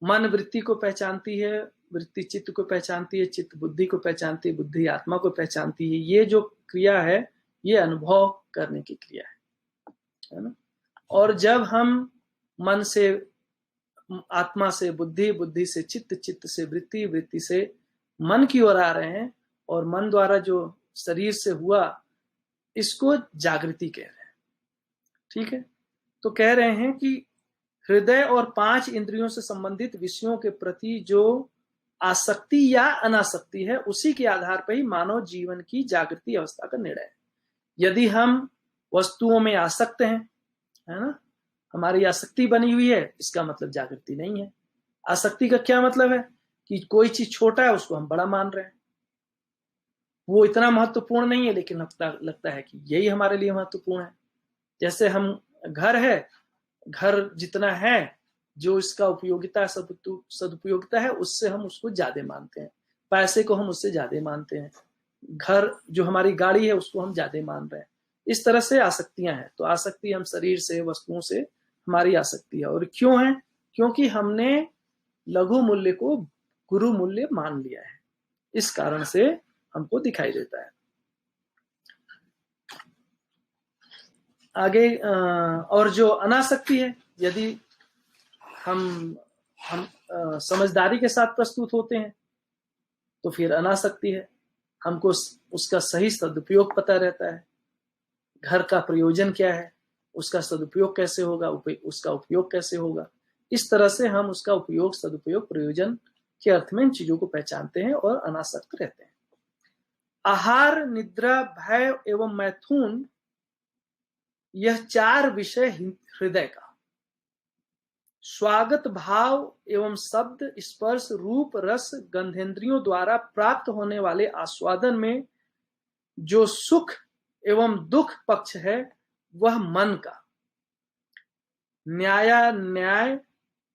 मन वृत्ति को पहचानती है, वृत्ति चित्त को पहचानती है, चित्त बुद्धि को पहचानती है, बुद्धि आत्मा को पहचानती है। ये जो क्रिया है ये अनुभव करने की क्रिया है ना। और जब हम मन से आत्मा से बुद्धि, बुद्धि से चित्त, चित्त से वृत्ति, वृत्ति से मन की ओर आ रहे हैं और मन द्वारा जो शरीर से हुआ इसको जागृति कह रहे हैं। ठीक है, तो कह रहे हैं कि हृदय और 5 इंद्रियों से संबंधित विषयों के प्रति जो आसक्ति या अनासक्ति है उसी के आधार पर ही मानव जीवन की जागृति अवस्था का निर्णय है। यदि हम वस्तुओं में आसक्त हैं, है ना, हमारी आसक्ति बनी हुई है, इसका मतलब जागृति नहीं है। आसक्ति का क्या मतलब है कि कोई चीज छोटा है उसको हम बड़ा मान रहे हैं, वो इतना महत्वपूर्ण नहीं है, लेकिन लगता है कि यही हमारे लिए महत्वपूर्ण है। जैसे हम घर है, घर जितना है जो इसका उपयोगिता सदुपयोगिता है उससे हम उसको ज्यादा मानते हैं, पैसे को हम उससे ज्यादा मानते हैं, घर जो हमारी गाड़ी है उसको हम ज्यादा मान रहे हैं। इस तरह से आसक्तियां हैं। तो आसक्ति हम शरीर से, वस्तुओं से हमारी आसक्ति है। और क्यों है? क्योंकि हमने लघु मूल्य को गुरु मूल्य मान लिया है, इस कारण से हमको दिखाई देता है। आगे और जो अनासक्ति है, यदि हम समझदारी के साथ प्रस्तुत होते हैं तो फिर अनासक्ति है, हमको उसका सही सदुपयोग पता रहता है। घर का प्रयोजन क्या है, उसका सदुपयोग कैसे होगा, उसका उपयोग कैसे होगा, इस तरह से हम उसका उपयोग, सदुपयोग, प्रयोजन के अर्थ में इन चीजों को पहचानते हैं और अनासक्त रहते हैं। आहार, निद्रा, भय एवं मैथुन, यह 4 विषय हृदय का स्वागत भाव एवं शब्द, स्पर्श, रूप, रस, गंधेंद्रियों द्वारा प्राप्त होने वाले आस्वादन में जो सुख एवं दुख पक्ष है वह मन का, न्यायान्याय,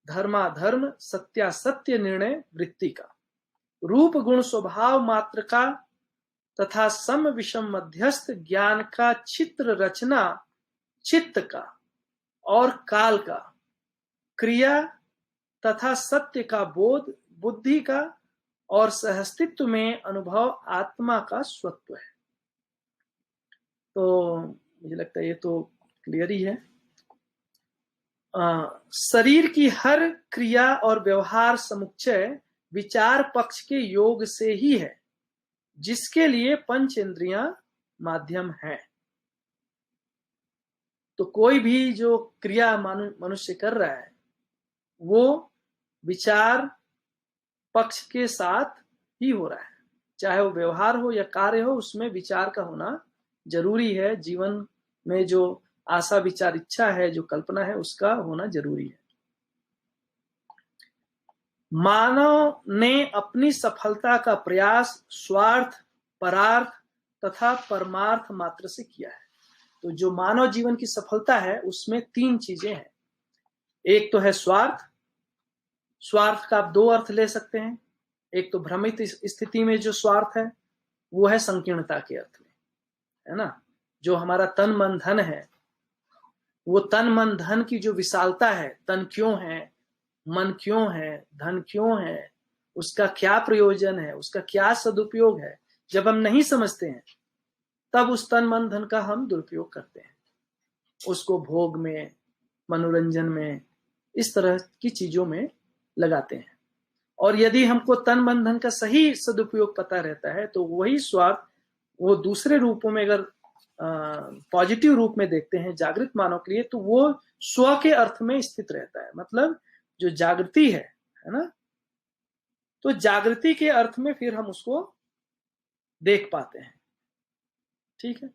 धर्माधर्म, सत्यासत्य निर्णय वृत्ति का, रूप गुण स्वभाव मात्र का तथा सम विषम मध्यस्थ ज्ञान का चित्र रचना चित्त का और काल का, क्रिया तथा सत्य का बोध बुद्धि का और सहस्तित्व में अनुभव आत्मा का स्वत्व है। तो मुझे लगता है ये तो क्लियर ही है। शरीर की हर क्रिया और व्यवहार समुच्चय विचार पक्ष के योग से ही है, जिसके लिए पंचेंद्रियां माध्यम हैं। तो कोई भी जो क्रिया मनुष्य कर रहा है वो विचार पक्ष के साथ ही हो रहा है, चाहे वो व्यवहार हो या कार्य हो, उसमें विचार का होना जरूरी है। जीवन में जो आशा विचार इच्छा है, जो कल्पना है, उसका होना जरूरी है। मानव ने अपनी सफलता का प्रयास स्वार्थ, परार्थ तथा परमार्थ मात्र से किया है। तो जो मानव जीवन की सफलता है उसमें 3 चीजें हैं। एक तो है स्वार्थ। स्वार्थ का आप 2 अर्थ ले सकते हैं। एक तो भ्रमित स्थिति में जो स्वार्थ है वो है संकीर्णता के अर्थ में, है ना। जो हमारा तन मन धन है, वो तन मन धन की जो विशालता है, तन क्यों है, मन क्यों है, धन क्यों है, उसका क्या प्रयोजन है, उसका क्या सदुपयोग है, जब हम नहीं समझते हैं तब उस तन मन धन का हम दुरुपयोग करते हैं, उसको भोग में, मनोरंजन में, इस तरह की चीजों में लगाते हैं। और यदि हमको तन मन धन का सही सदुपयोग पता रहता है तो वही स्वार्थ वो दूसरे रूपों में अगर पॉजिटिव रूप में देखते हैं जागृत मानव के लिए, तो वो स्व के अर्थ में स्थित रहता है। मतलब जो जागृति है ना, तो जागृति के अर्थ में फिर हम उसको देख पाते हैं, ठीक है।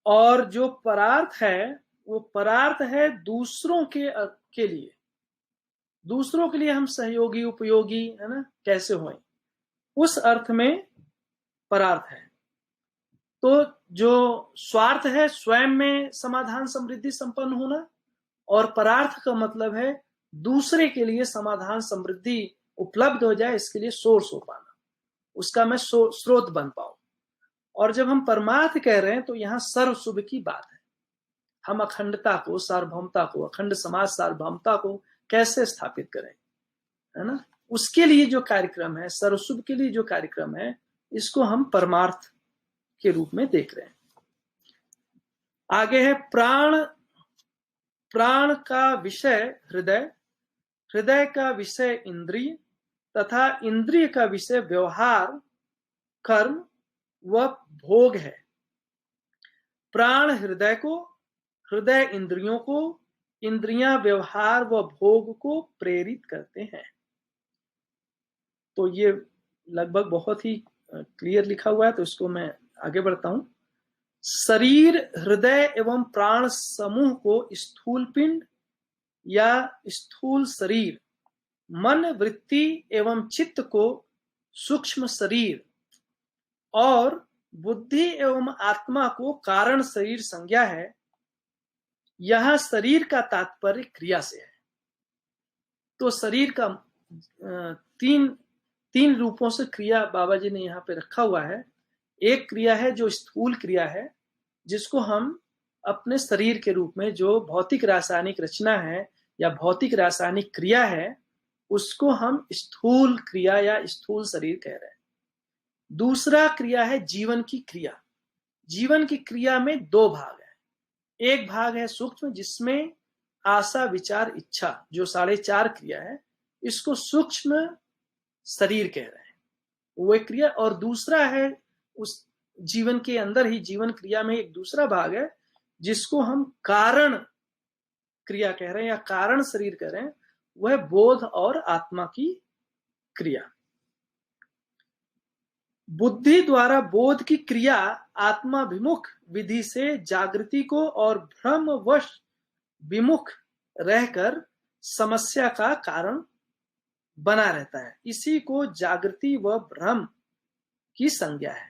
और जो परार्थ है वो परार्थ है दूसरों के लिए, दूसरों के लिए हम सहयोगी उपयोगी, है ना, कैसे हों, उस अर्थ में परार्थ है। तो जो स्वार्थ है स्वयं में समाधान समृद्धि संपन्न होना, और परार्थ का मतलब है दूसरे के लिए समाधान समृद्धि उपलब्ध हो जाए, इसके लिए सोर्स हो पाना, उसका मैं स्रोत बन पाऊं। और जब हम परमार्थ कह रहे हैं तो यहाँ सर्व शुभ की बात है। हम अखंडता को, सार्वभौमता को, अखंड समाज सार्वभौमता को कैसे स्थापित करें, है ना, उसके लिए जो कार्यक्रम है, सर्व शुभ के लिए जो कार्यक्रम है, इसको हम परमार्थ के रूप में देख रहे हैं। आगे है प्राण। प्राण का विषय हृदय, हृदय का विषय इंद्रिय तथा इंद्रिय का विषय व्यवहार, कर्म व भोग है। प्राण हृदय को, हृदय इंद्रियों को, इंद्रियां व्यवहार व भोग को प्रेरित करते हैं। तो ये लगभग बहुत ही क्लियर लिखा हुआ है, तो इसको मैं आगे बढ़ता हूं। शरीर, हृदय एवं प्राण समूह को स्थूल पिंड या स्थूल शरीर, मन, वृत्ति एवं चित्त को सूक्ष्म शरीर और बुद्धि एवं आत्मा को कारण शरीर संज्ञा है। यहां शरीर का तात्पर्य क्रिया से है। तो शरीर का तीन रूपों से क्रिया बाबा जी ने यहाँ पे रखा हुआ है। एक क्रिया है जो स्थूल क्रिया है, जिसको हम अपने शरीर के रूप में, जो भौतिक रासायनिक रचना है या भौतिक रासायनिक क्रिया है, उसको हम स्थूल क्रिया या स्थूल शरीर कह रहे हैं। दूसरा क्रिया है जीवन की क्रिया। जीवन की क्रिया में 2 भाग है। एक भाग है सूक्ष्म, जिसमें आशा विचार इच्छा, जो 4.5 क्रिया है, इसको सूक्ष्म शरीर कह रहे हैं, वो एक क्रिया। और दूसरा है उस जीवन के अंदर ही, जीवन क्रिया में एक दूसरा भाग है जिसको हम कारण क्रिया कह रहे हैं या कारण शरीर कह रहे हैं, वह बोध और आत्मा की क्रिया। बुद्धि द्वारा बोध की क्रिया आत्माभिमुख विधि से जागृति को और भ्रमवश विमुख रहकर समस्या का कारण बना रहता है। इसी को जागृति व भ्रम की संज्ञा है।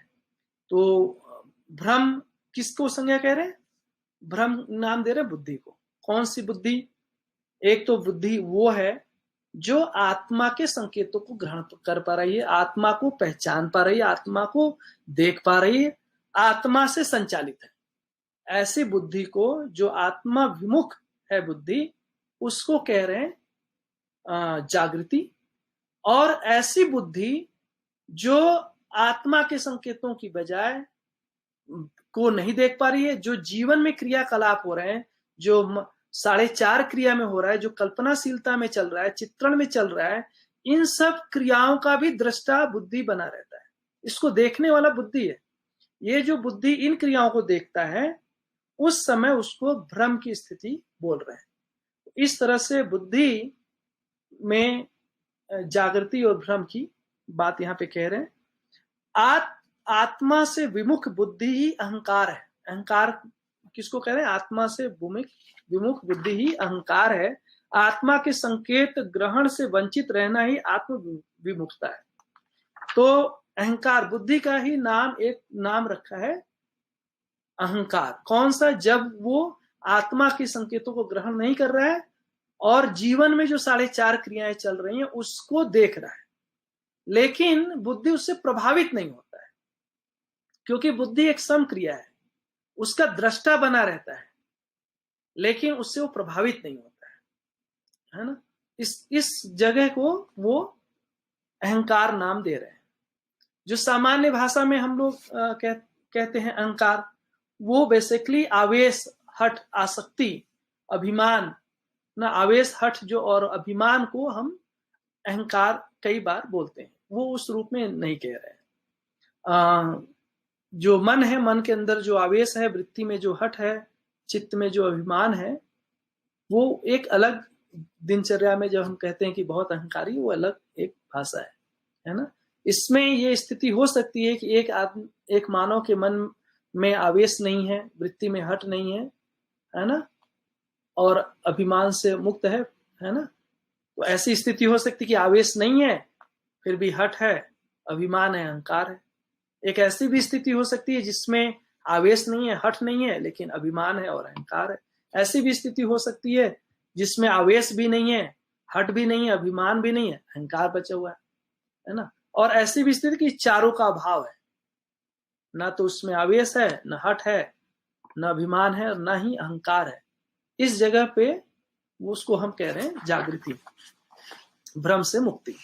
तो भ्रम किसको संज्ञा कह रहे हैं? भ्रम नाम दे रहे हैं बुद्धि को। कौन सी बुद्धि? एक तो बुद्धि वो है जो आत्मा के संकेतों को ग्रहण कर पा रही है, आत्मा को पहचान पा रही है, आत्मा को देख पा रही है, आत्मा से संचालित है। ऐसी बुद्धि को, जो आत्मा विमुख है बुद्धि, उसको कह रहे हैं जागृति। और ऐसी बुद्धि जो आत्मा के संकेतों की बजाय को नहीं देख पा रही है, जो जीवन में क्रियाकलाप हो रहे हैं, जो 4.5 क्रिया में हो रहा है, जो कल्पनाशीलता में चल रहा है, चित्रण में चल रहा है, इन सब क्रियाओं का भी दृष्टा बुद्धि बना रहता है। इसको देखने वाला बुद्धि है। ये जो बुद्धि इन क्रियाओं को देखता है, उस समय उसको भ्रम की स्थिति बोल रहे हैं। इस तरह से बुद्धि में जागृति और भ्रम की बात यहाँ पे कह रहे हैं। आत्मा से विमुख बुद्धि ही अहंकार है। अहंकार किसको कह रहे हैं? आत्मा से विमुख बुद्धि ही अहंकार है। आत्मा के संकेत ग्रहण से वंचित रहना ही आत्म विमुखता है। तो अहंकार, बुद्धि का ही एक नाम रखा है अहंकार। कौन सा? जब वो आत्मा के संकेतों को ग्रहण नहीं कर रहा है और जीवन में जो 4.5 क्रियाएं चल रही हैं उसको देख रहा है, लेकिन बुद्धि उससे प्रभावित नहीं होता है, क्योंकि बुद्धि एक सम क्रिया है, उसका दृष्टा बना रहता है, लेकिन उससे वो प्रभावित नहीं होता है ना। इस जगह को वो अहंकार नाम दे रहे हैं। जो सामान्य भाषा में हम लोग कहते हैं अहंकार, वो बेसिकली आवेश, हठ, आसक्ति, अभिमान ना, आवेश, हठ जो और अभिमान को हम अहंकार कई बार बोलते हैं। वो उस रूप में नहीं कह रहे हैं। जो मन है, मन के अंदर जो आवेश है, वृत्ति में जो हठ है, चित्त में जो अभिमान है, वो एक अलग दिनचर्या में जब हम कहते हैं कि बहुत अहंकारी, वो अलग एक भाषा है ना। इसमें ये स्थिति हो सकती है कि एक मानव के मन में आवेश नहीं है, वृत्ति में हट नहीं है ना, और अभिमान से मुक्त है ना। तो ऐसी स्थिति हो सकती है कि आवेश नहीं है फिर भी हट है, अभिमान है, अहंकार है। एक ऐसी भी स्थिति हो सकती है जिसमें आवेश नहीं है, हट नहीं है, लेकिन अभिमान है और अहंकार है। ऐसी भी स्थिति हो सकती है जिसमें आवेश भी नहीं है, हट भी नहीं है, अभिमान भी नहीं है, अहंकार बचा हुआ है ना। और ऐसी भी स्थिति कि चारों का अभाव है, ना तो उसमें आवेश है, न हट है, न अभिमान है, और न ही अहंकार है। इस जगह पे उसको हम कह रहे हैं जागृति, भ्रम से मुक्ति।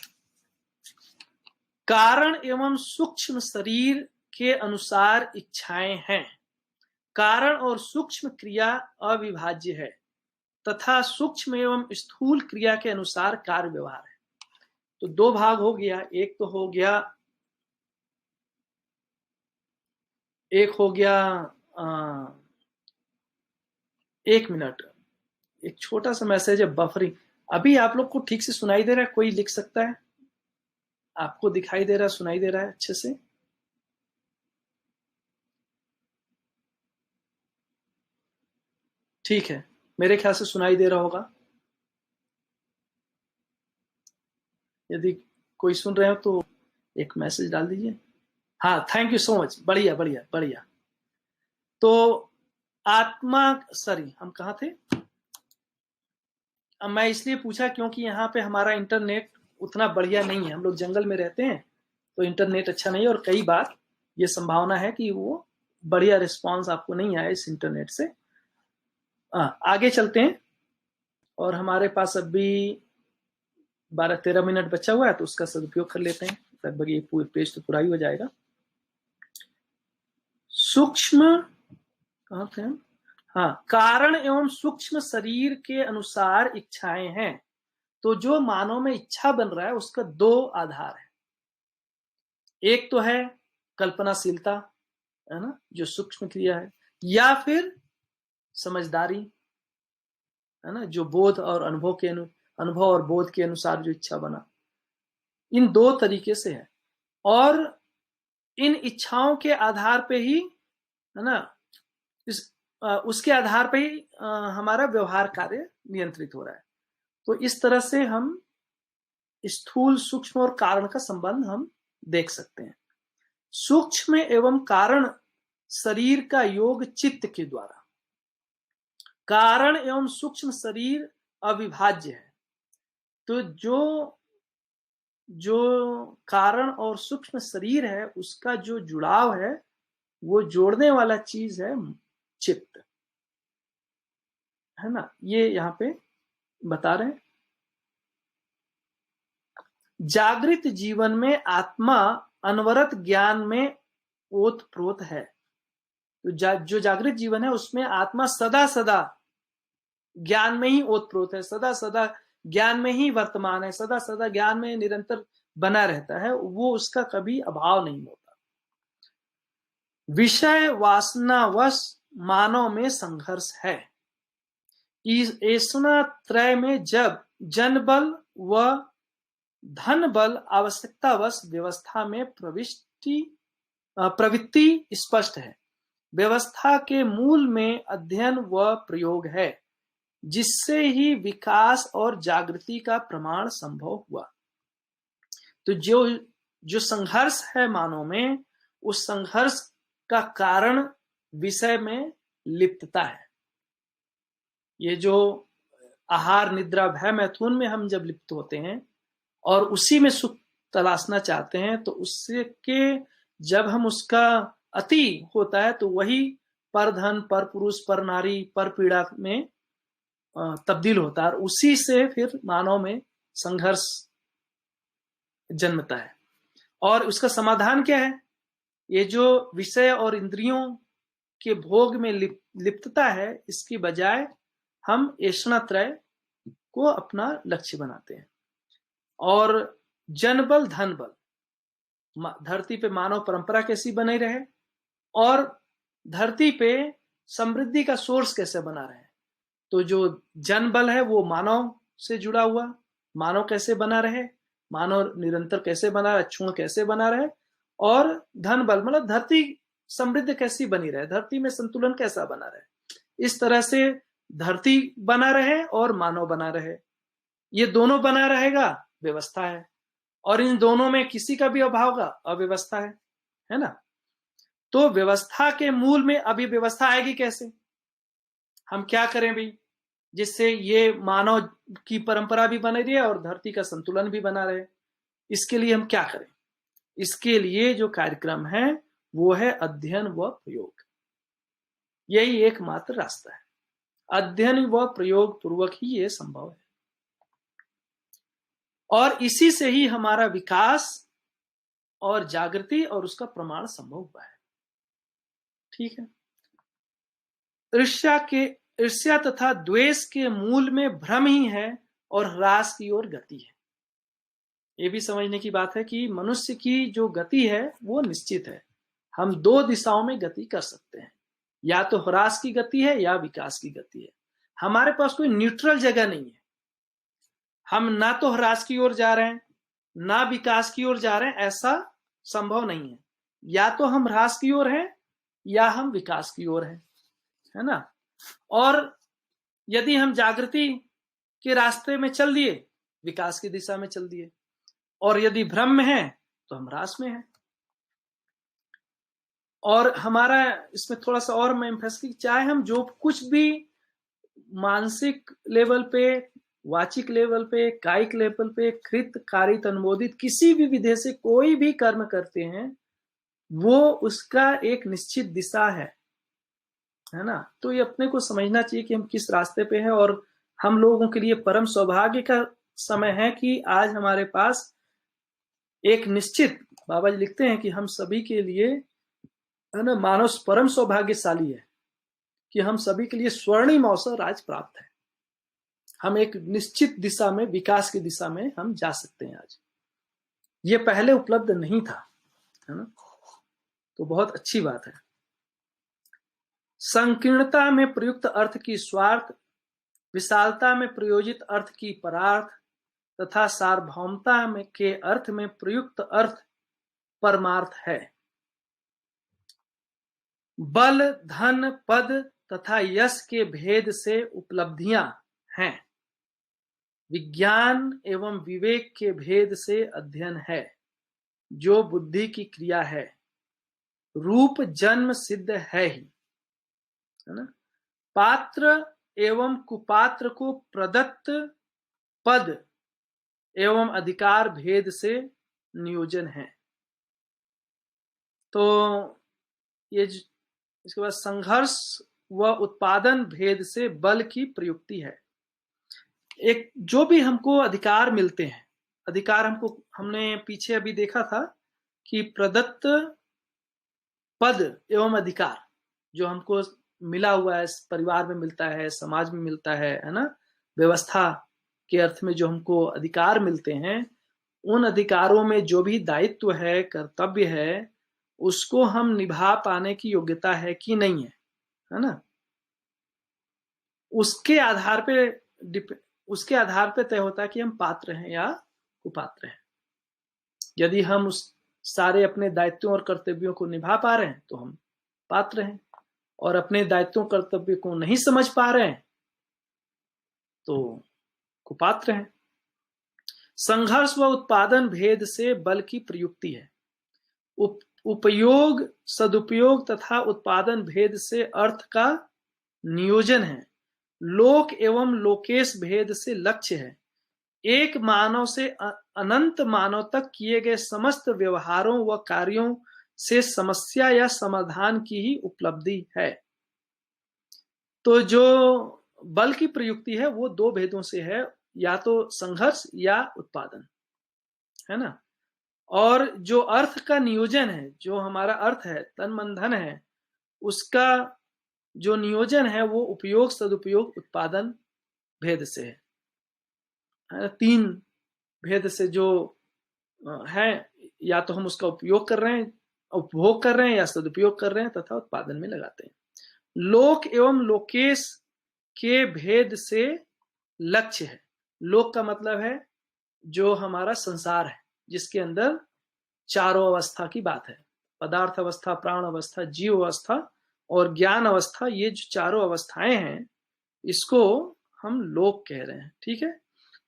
कारण एवं सूक्ष्म शरीर के अनुसार इच्छाएं हैं। कारण और सूक्ष्म क्रिया अविभाज्य है तथा सूक्ष्म एवं स्थूल क्रिया के अनुसार कार्य व्यवहार है। तो दो भाग हो गया। एक हो गया 1 मिनट, एक छोटा सा मैसेज है, बफरिंग। अभी आप लोग को ठीक से सुनाई दे रहा है? कोई लिख सकता है? आपको दिखाई दे रहा है, सुनाई दे रहा है अच्छे से? ठीक है, मेरे ख्याल से सुनाई दे रहा होगा। यदि कोई सुन रहे हो तो एक मैसेज डाल दीजिए। हाँ, थैंक यू सो मच, बढ़िया बढ़िया बढ़िया। तो आत्मा, सॉरी हम कहाँ थे? अब मैं इसलिए पूछा क्योंकि यहाँ पे हमारा इंटरनेट उतना बढ़िया नहीं है। हम लोग जंगल में रहते हैं तो इंटरनेट अच्छा नहीं है, और कई बार ये संभावना है कि वो बढ़िया रिस्पांस आपको नहीं आए इस इंटरनेट से। आगे चलते हैं। और हमारे पास अभी 12-13 मिनट बचा हुआ है, तो उसका सदुपयोग कर लेते हैं। लगभग ये पूरे पेज तो पूरा ही हो जाएगा। सूक्ष्म, कहाँ थे हम? हाँ, कारण एवं सूक्ष्म शरीर के अनुसार इच्छाएं हैं। तो जो मानव में इच्छा बन रहा है उसका 2 आधार है। एक तो है कल्पनाशीलता, है ना, जो सूक्ष्म क्रिया है, या फिर समझदारी, है ना, जो बोध और अनुभव और बोध के अनुसार जो इच्छा बना। इन 2 तरीके से है, और इन इच्छाओं के आधार पे ही, है ना, उसके आधार पे ही हमारा व्यवहार कार्य नियंत्रित हो रहा है। तो इस तरह से हम स्थूल, सूक्ष्म और कारण का संबंध हम देख सकते हैं। सूक्ष्म एवं कारण शरीर का योग चित्त के द्वारा। कारण एवं सूक्ष्म शरीर अविभाज्य है। तो जो कारण और सूक्ष्म शरीर है उसका जो जुड़ाव है, वो जोड़ने वाला चीज है चित्त, है ना। ये यहाँ पे बता रहे हैं। जागृत जीवन में आत्मा अनवरत ज्ञान में ओतप्रोत है। तो जो जागृत जीवन है उसमें आत्मा सदा सदा ज्ञान में ही ओतप्रोत है, सदा सदा ज्ञान में ही वर्तमान है, सदा सदा ज्ञान में निरंतर बना रहता है। वो उसका कभी अभाव नहीं होता। विषय वासनावश मानव में संघर्ष है। ऐसा त्रय में जब जन बल व धन बल आवश्यकतावश व्यवस्था में प्रवृत्ति स्पष्ट है। व्यवस्था के मूल में अध्ययन व प्रयोग है, जिससे ही विकास और जागृति का प्रमाण संभव हुआ। तो जो संघर्ष है मानव में, उस संघर्ष का कारण विषय में लिप्तता है। ये जो आहार निद्रा भय मैथुन में हम जब लिप्त होते हैं और उसी में सुख तलाशना चाहते हैं, तो उससे के जब हम उसका अति होता है तो वही पर धन, पर पुरुष, पर नारी, पर पीड़ा में तब्दील होता है और उसी से फिर मानव में संघर्ष जन्मता है। और उसका समाधान क्या है? ये जो विषय और इंद्रियों के भोग में लिप्तता है, इसकी बजाय हम ऐष्णात्रय को अपना लक्ष्य बनाते हैं। और जन बल धन बल, धरती पे मानव परंपरा कैसी बनी रहे और धरती पे समृद्धि का सोर्स कैसे बना रहे। तो जो जन बल है वो मानव से जुड़ा हुआ, मानव कैसे बना रहे, मानव निरंतर कैसे बना रहे, अक्षुण कैसे बना रहे, और धन बल मतलब धरती समृद्ध कैसी बनी रहे, धरती में संतुलन कैसा बना रहे। इस तरह से धरती बना रहे और मानव बना रहे। ये दोनों बना रहेगा व्यवस्था है, और इन दोनों में किसी का भी अभाव का अव्यवस्था है ना। तो व्यवस्था के मूल में अभी व्यवस्था आएगी कैसे? हम क्या करें भी जिससे ये मानव की परंपरा भी बनी रहे और धरती का संतुलन भी बना रहे? इसके लिए हम क्या करें? इसके लिए जो कार्यक्रम है वो है अध्ययन व प्रयोग। यही एकमात्र रास्ता है। अध्ययन व प्रयोग पूर्वक ही ये संभव है, और इसी से ही हमारा विकास और जागृति और उसका प्रमाण संभव हुआ है। ठीक है। ईर्ष्या तथा द्वेष के मूल में भ्रम ही है और ह्रास की ओर गति है। ये भी समझने की बात है कि मनुष्य की जो गति है वो निश्चित है। हम दो दिशाओं में गति कर सकते हैं, या तो ह्रास की गति है या विकास की गति है। हमारे पास कोई न्यूट्रल जगह नहीं है। हम ना तो ह्रास की ओर जा रहे हैं ना विकास की ओर जा रहे हैं, ऐसा संभव नहीं है। या तो हम ह्रास की ओर हैं या हम विकास की ओर हैं, है ना। और यदि हम जागृति के रास्ते में चल दिए, विकास की दिशा में चल दिए, और यदि भ्रम में है तो हम ह्रास में हैं। और हमारा इसमें थोड़ा सा और मैं एम्फेसिस, चाहे हम जो कुछ भी मानसिक लेवल पे, वाचिक लेवल पे, कायिक लेवल पे, कृत कारित अनुमोदित किसी भी विधि से कोई भी कर्म करते हैं, वो उसका एक निश्चित दिशा है ना। तो ये अपने को समझना चाहिए कि हम किस रास्ते पे हैं। और हम लोगों के लिए परम सौभाग्य का समय है कि आज हमारे पास एक निश्चित, बाबा जी लिखते हैं कि हम सभी के लिए, है ना, मानव परम सौभाग्यशाली है कि हम सभी के लिए स्वर्णिम अवसर आज प्राप्त है। हम एक निश्चित दिशा में, विकास की दिशा में हम जा सकते हैं आज। ये पहले उपलब्ध नहीं था, है ना। तो बहुत अच्छी बात है। संकीर्णता में प्रयुक्त अर्थ की स्वार्थ, विशालता में प्रयोजित अर्थ की परार्थ तथा सार्वभौमता में के अर्थ में प्रयुक्त अर्थ परमार्थ है। बल, धन, पद तथा यश के भेद से उपलब्धियां हैं। विज्ञान एवं विवेक के भेद से अध्ययन है, जो बुद्धि की क्रिया है। रूप जन्म सिद्ध है ही, है ना। पात्र एवं कुपात्र को प्रदत्त पद एवं अधिकार भेद से नियोजन है। तो ये इसके बाद संघर्ष व उत्पादन भेद से बल की प्रयुक्ति है। एक जो भी हमको अधिकार मिलते हैं, अधिकार हमने पीछे अभी देखा था कि प्रदत्त पद एवं अधिकार जो हमको मिला हुआ है, परिवार में मिलता है, समाज में मिलता है ना, व्यवस्था के अर्थ में जो हमको अधिकार मिलते हैं, उन अधिकारों में जो भी दायित्व है, कर्तव्य है, उसको हम निभा पाने की योग्यता है कि नहीं है ना। उसके आधार पे तय होता है कि हम पात्र हैं या कुपात्र हैं। यदि हम उस सारे अपने दायित्वों और कर्तव्यों को निभा पा रहे हैं तो हम पात्र हैं, और अपने दायित्वों कर्तव्य को नहीं समझ पा रहे हैं तो कुपात्र हैं। संघर्ष व उत्पादन भेद से बल की प्रयुक्ति है। उपयोग, सदुपयोग तथा उत्पादन भेद से अर्थ का नियोजन है। लोक एवं लोकेश भेद से लक्ष्य है। एक मानव से अनंत मानव तक किए गए समस्त व्यवहारों व कार्यों से समस्या या समाधान की ही उपलब्धि है। तो जो बल की प्रयुक्ति है वो दो भेदों से है, या तो संघर्ष या उत्पादन, है ना। और जो अर्थ का नियोजन है, जो हमारा अर्थ है, तन मन धन है, उसका जो नियोजन है वो उपयोग, सदुपयोग, उत्पादन भेद से है। तीन भेद से जो है, या तो हम उसका उपयोग कर रहे हैं, उपभोग कर रहे हैं, या सदुपयोग कर रहे हैं तथा उत्पादन में लगाते हैं। लोक एवं लोकेश के भेद से लक्ष्य है। लोक का मतलब है जो हमारा संसार है, जिसके अंदर चारों अवस्था की बात है, पदार्थ अवस्था, प्राण अवस्था, जीव अवस्था और ज्ञान अवस्था। ये जो चारों अवस्थाएं हैं इसको हम लोक कह रहे हैं, ठीक है।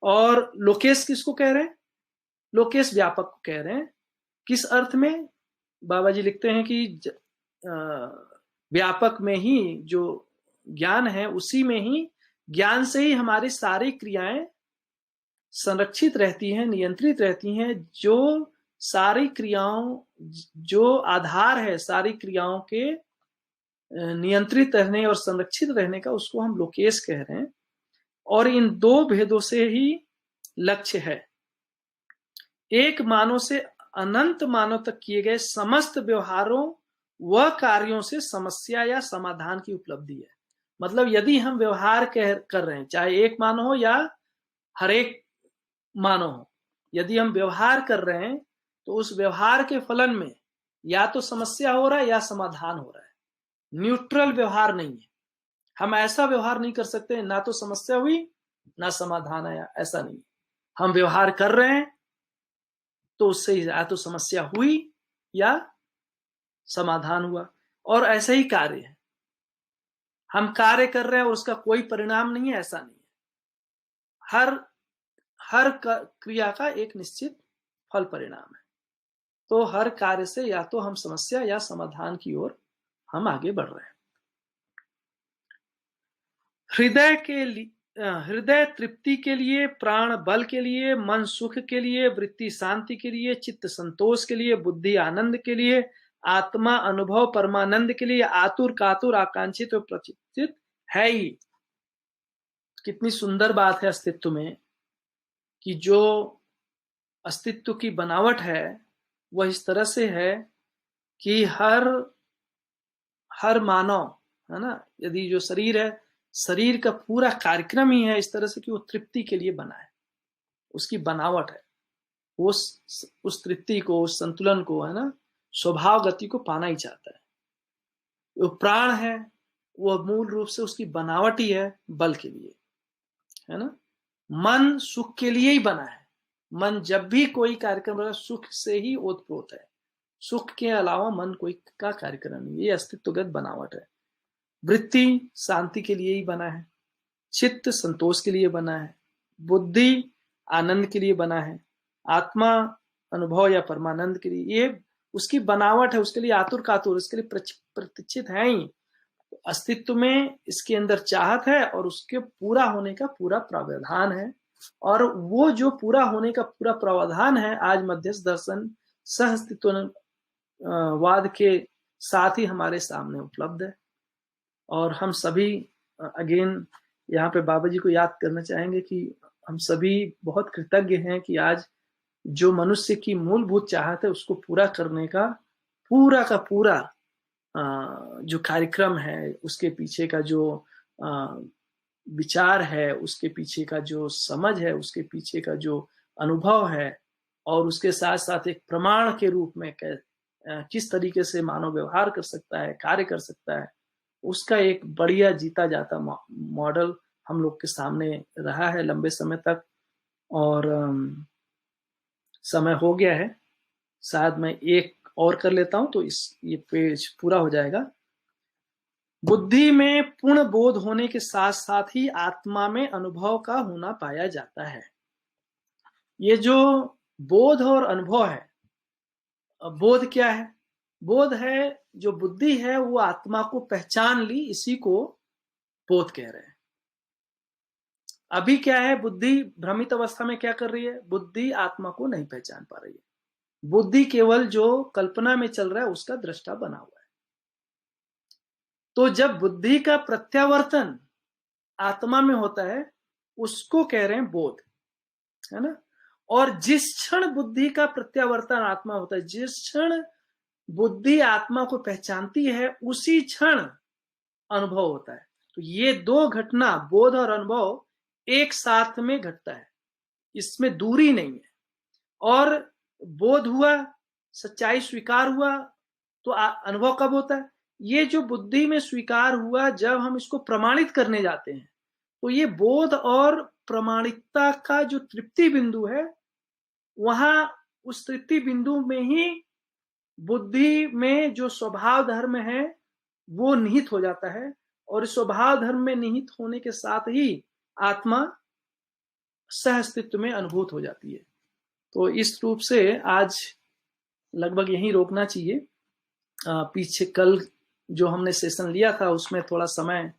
और लोकेश किसको कह रहे हैं? लोकेश व्यापक को कह रहे हैं। किस अर्थ में? बाबा जी लिखते हैं कि व्यापक में ही जो ज्ञान है, उसी में ही, ज्ञान से ही हमारी सारी क्रियाएं संरक्षित रहती हैं, नियंत्रित रहती हैं। जो सारी क्रियाओं, जो आधार है सारी क्रियाओं के नियंत्रित रहने और संरक्षित रहने का, उसको हम लोकेश कह रहे हैं। और इन दो भेदों से ही लक्ष्य है। एक मानव से अनंत मानव तक किए गए समस्त व्यवहारों व कार्यों से समस्या या समाधान की उपलब्धि है। मतलब यदि हम व्यवहार कर रहे हैं, चाहे एक मानव हो या हर एक मानव हो, यदि हम व्यवहार कर रहे हैं तो उस व्यवहार के फलन में या तो समस्या हो रहा है या समाधान हो रहा है। न्यूट्रल व्यवहार नहीं है। हम ऐसा व्यवहार नहीं कर सकते ना तो समस्या हुई ना समाधान आया, ऐसा नहीं। हम व्यवहार कर रहे हैं तो उससे या तो समस्या हुई या समाधान हुआ, और ऐसे ही कार्य है। हम कार्य कर रहे हैं और उसका कोई परिणाम नहीं है, ऐसा नहीं है। हर क्रिया का एक निश्चित फल परिणाम है। तो हर कार्य से या तो हम समस्या या समाधान की ओर हम आगे बढ़ रहे हैं। हृदय तृप्ति के लिए, प्राण बल के लिए, मन सुख के लिए, वृत्ति शांति के लिए, चित्त संतोष के लिए, बुद्धि आनंद के लिए, आत्मा अनुभव परमानंद के लिए आतुर कातुर आकांक्षित और प्रचित है ही। कितनी सुंदर बात है अस्तित्व में, कि जो अस्तित्व की बनावट है वह इस तरह से है कि हर मानव, है ना, यदि जो शरीर है, शरीर का पूरा कार्यक्रम ही है इस तरह से कि वो तृप्ति के लिए बना है। उसकी बनावट है, उस तृप्ति को, उस संतुलन को, है ना, स्वभाव गति को पाना ही चाहता है। वो प्राण है, वो मूल रूप से उसकी बनावट ही है बल के लिए, है ना। मन सुख के लिए ही बना है। मन जब भी कोई कार्यक्रम रहा, सुख से ही ओतप्रोत है। सुख के अलावा मन कोई का कार्यक्रम नहीं। ये अस्तित्वगत बनावट है। वृत्ति शांति के लिए ही बना है, चित्त संतोष के लिए बना है, बुद्धि आनंद के लिए बना है, आत्मा अनुभव या परमानंद के लिए। ये उसकी बनावट है, उसके लिए आतुर कातुर, इसके लिए प्रतिष्ठित है ही। अस्तित्व में इसके अंदर चाहत है और उसके पूरा होने का पूरा प्रावधान है। और वो जो पूरा होने का पूरा प्रावधान है आज मध्यस्थ दर्शन सह अस्तित्ववाद के साथ ही हमारे सामने उपलब्ध है। और हम सभी अगेन यहाँ पे बाबा जी को याद करना चाहेंगे कि हम सभी बहुत कृतज्ञ हैं कि आज जो मनुष्य की मूलभूत चाहत है उसको पूरा करने का पूरा जो कार्यक्रम है, उसके पीछे का जो विचार है, उसके पीछे का जो समझ है, उसके पीछे का जो अनुभव है, और उसके साथ साथ एक प्रमाण के रूप में किस तरीके से मानव व्यवहार कर सकता है, कार्य कर सकता है, उसका एक बढ़िया जीता जाता मॉडल हम लोग के सामने रहा है लंबे समय तक। और समय हो गया है, शायद मैं एक और कर लेता हूं तो ये पेज पूरा हो जाएगा। बुद्धि में पूर्ण बोध होने के साथ साथ ही आत्मा में अनुभव का होना पाया जाता है। ये जो बोध और अनुभव है, बोध क्या है? बोध है जो बुद्धि है वो आत्मा को पहचान ली, इसी को बोध कह रहे हैं। अभी क्या है, बुद्धि भ्रमित अवस्था में क्या कर रही है? बुद्धि आत्मा को नहीं पहचान पा रही है। बुद्धि केवल जो कल्पना में चल रहा है उसका दृष्टा बना हुआ है। तो जब बुद्धि का प्रत्यावर्तन आत्मा में होता है उसको कह रहे हैं बोध, है ना। और जिस क्षण बुद्धि का प्रत्यावर्तन आत्मा होता है, जिस क्षण बुद्धि आत्मा को पहचानती है, उसी क्षण अनुभव होता है। तो ये दो घटना, बोध और अनुभव, एक साथ में घटता है, इसमें दूरी नहीं है। और बोध हुआ, सच्चाई स्वीकार हुआ, तो अनुभव कब होता है? ये जो बुद्धि में स्वीकार हुआ, जब हम इसको प्रमाणित करने जाते हैं, तो ये बोध और प्रमाणिकता का जो तृप्ति बिंदु है, वहां उस तृप्ति बिंदु में ही बुद्धि में जो स्वभाव धर्म है वो निहित हो जाता है। और स्वभाव धर्म में निहित होने के साथ ही आत्मा सहअस्तित्व में अनुभूत हो जाती है। तो इस रूप से आज लगभग यहीं रोकना चाहिए। पीछे कल जो हमने सेशन लिया था उसमें थोड़ा समय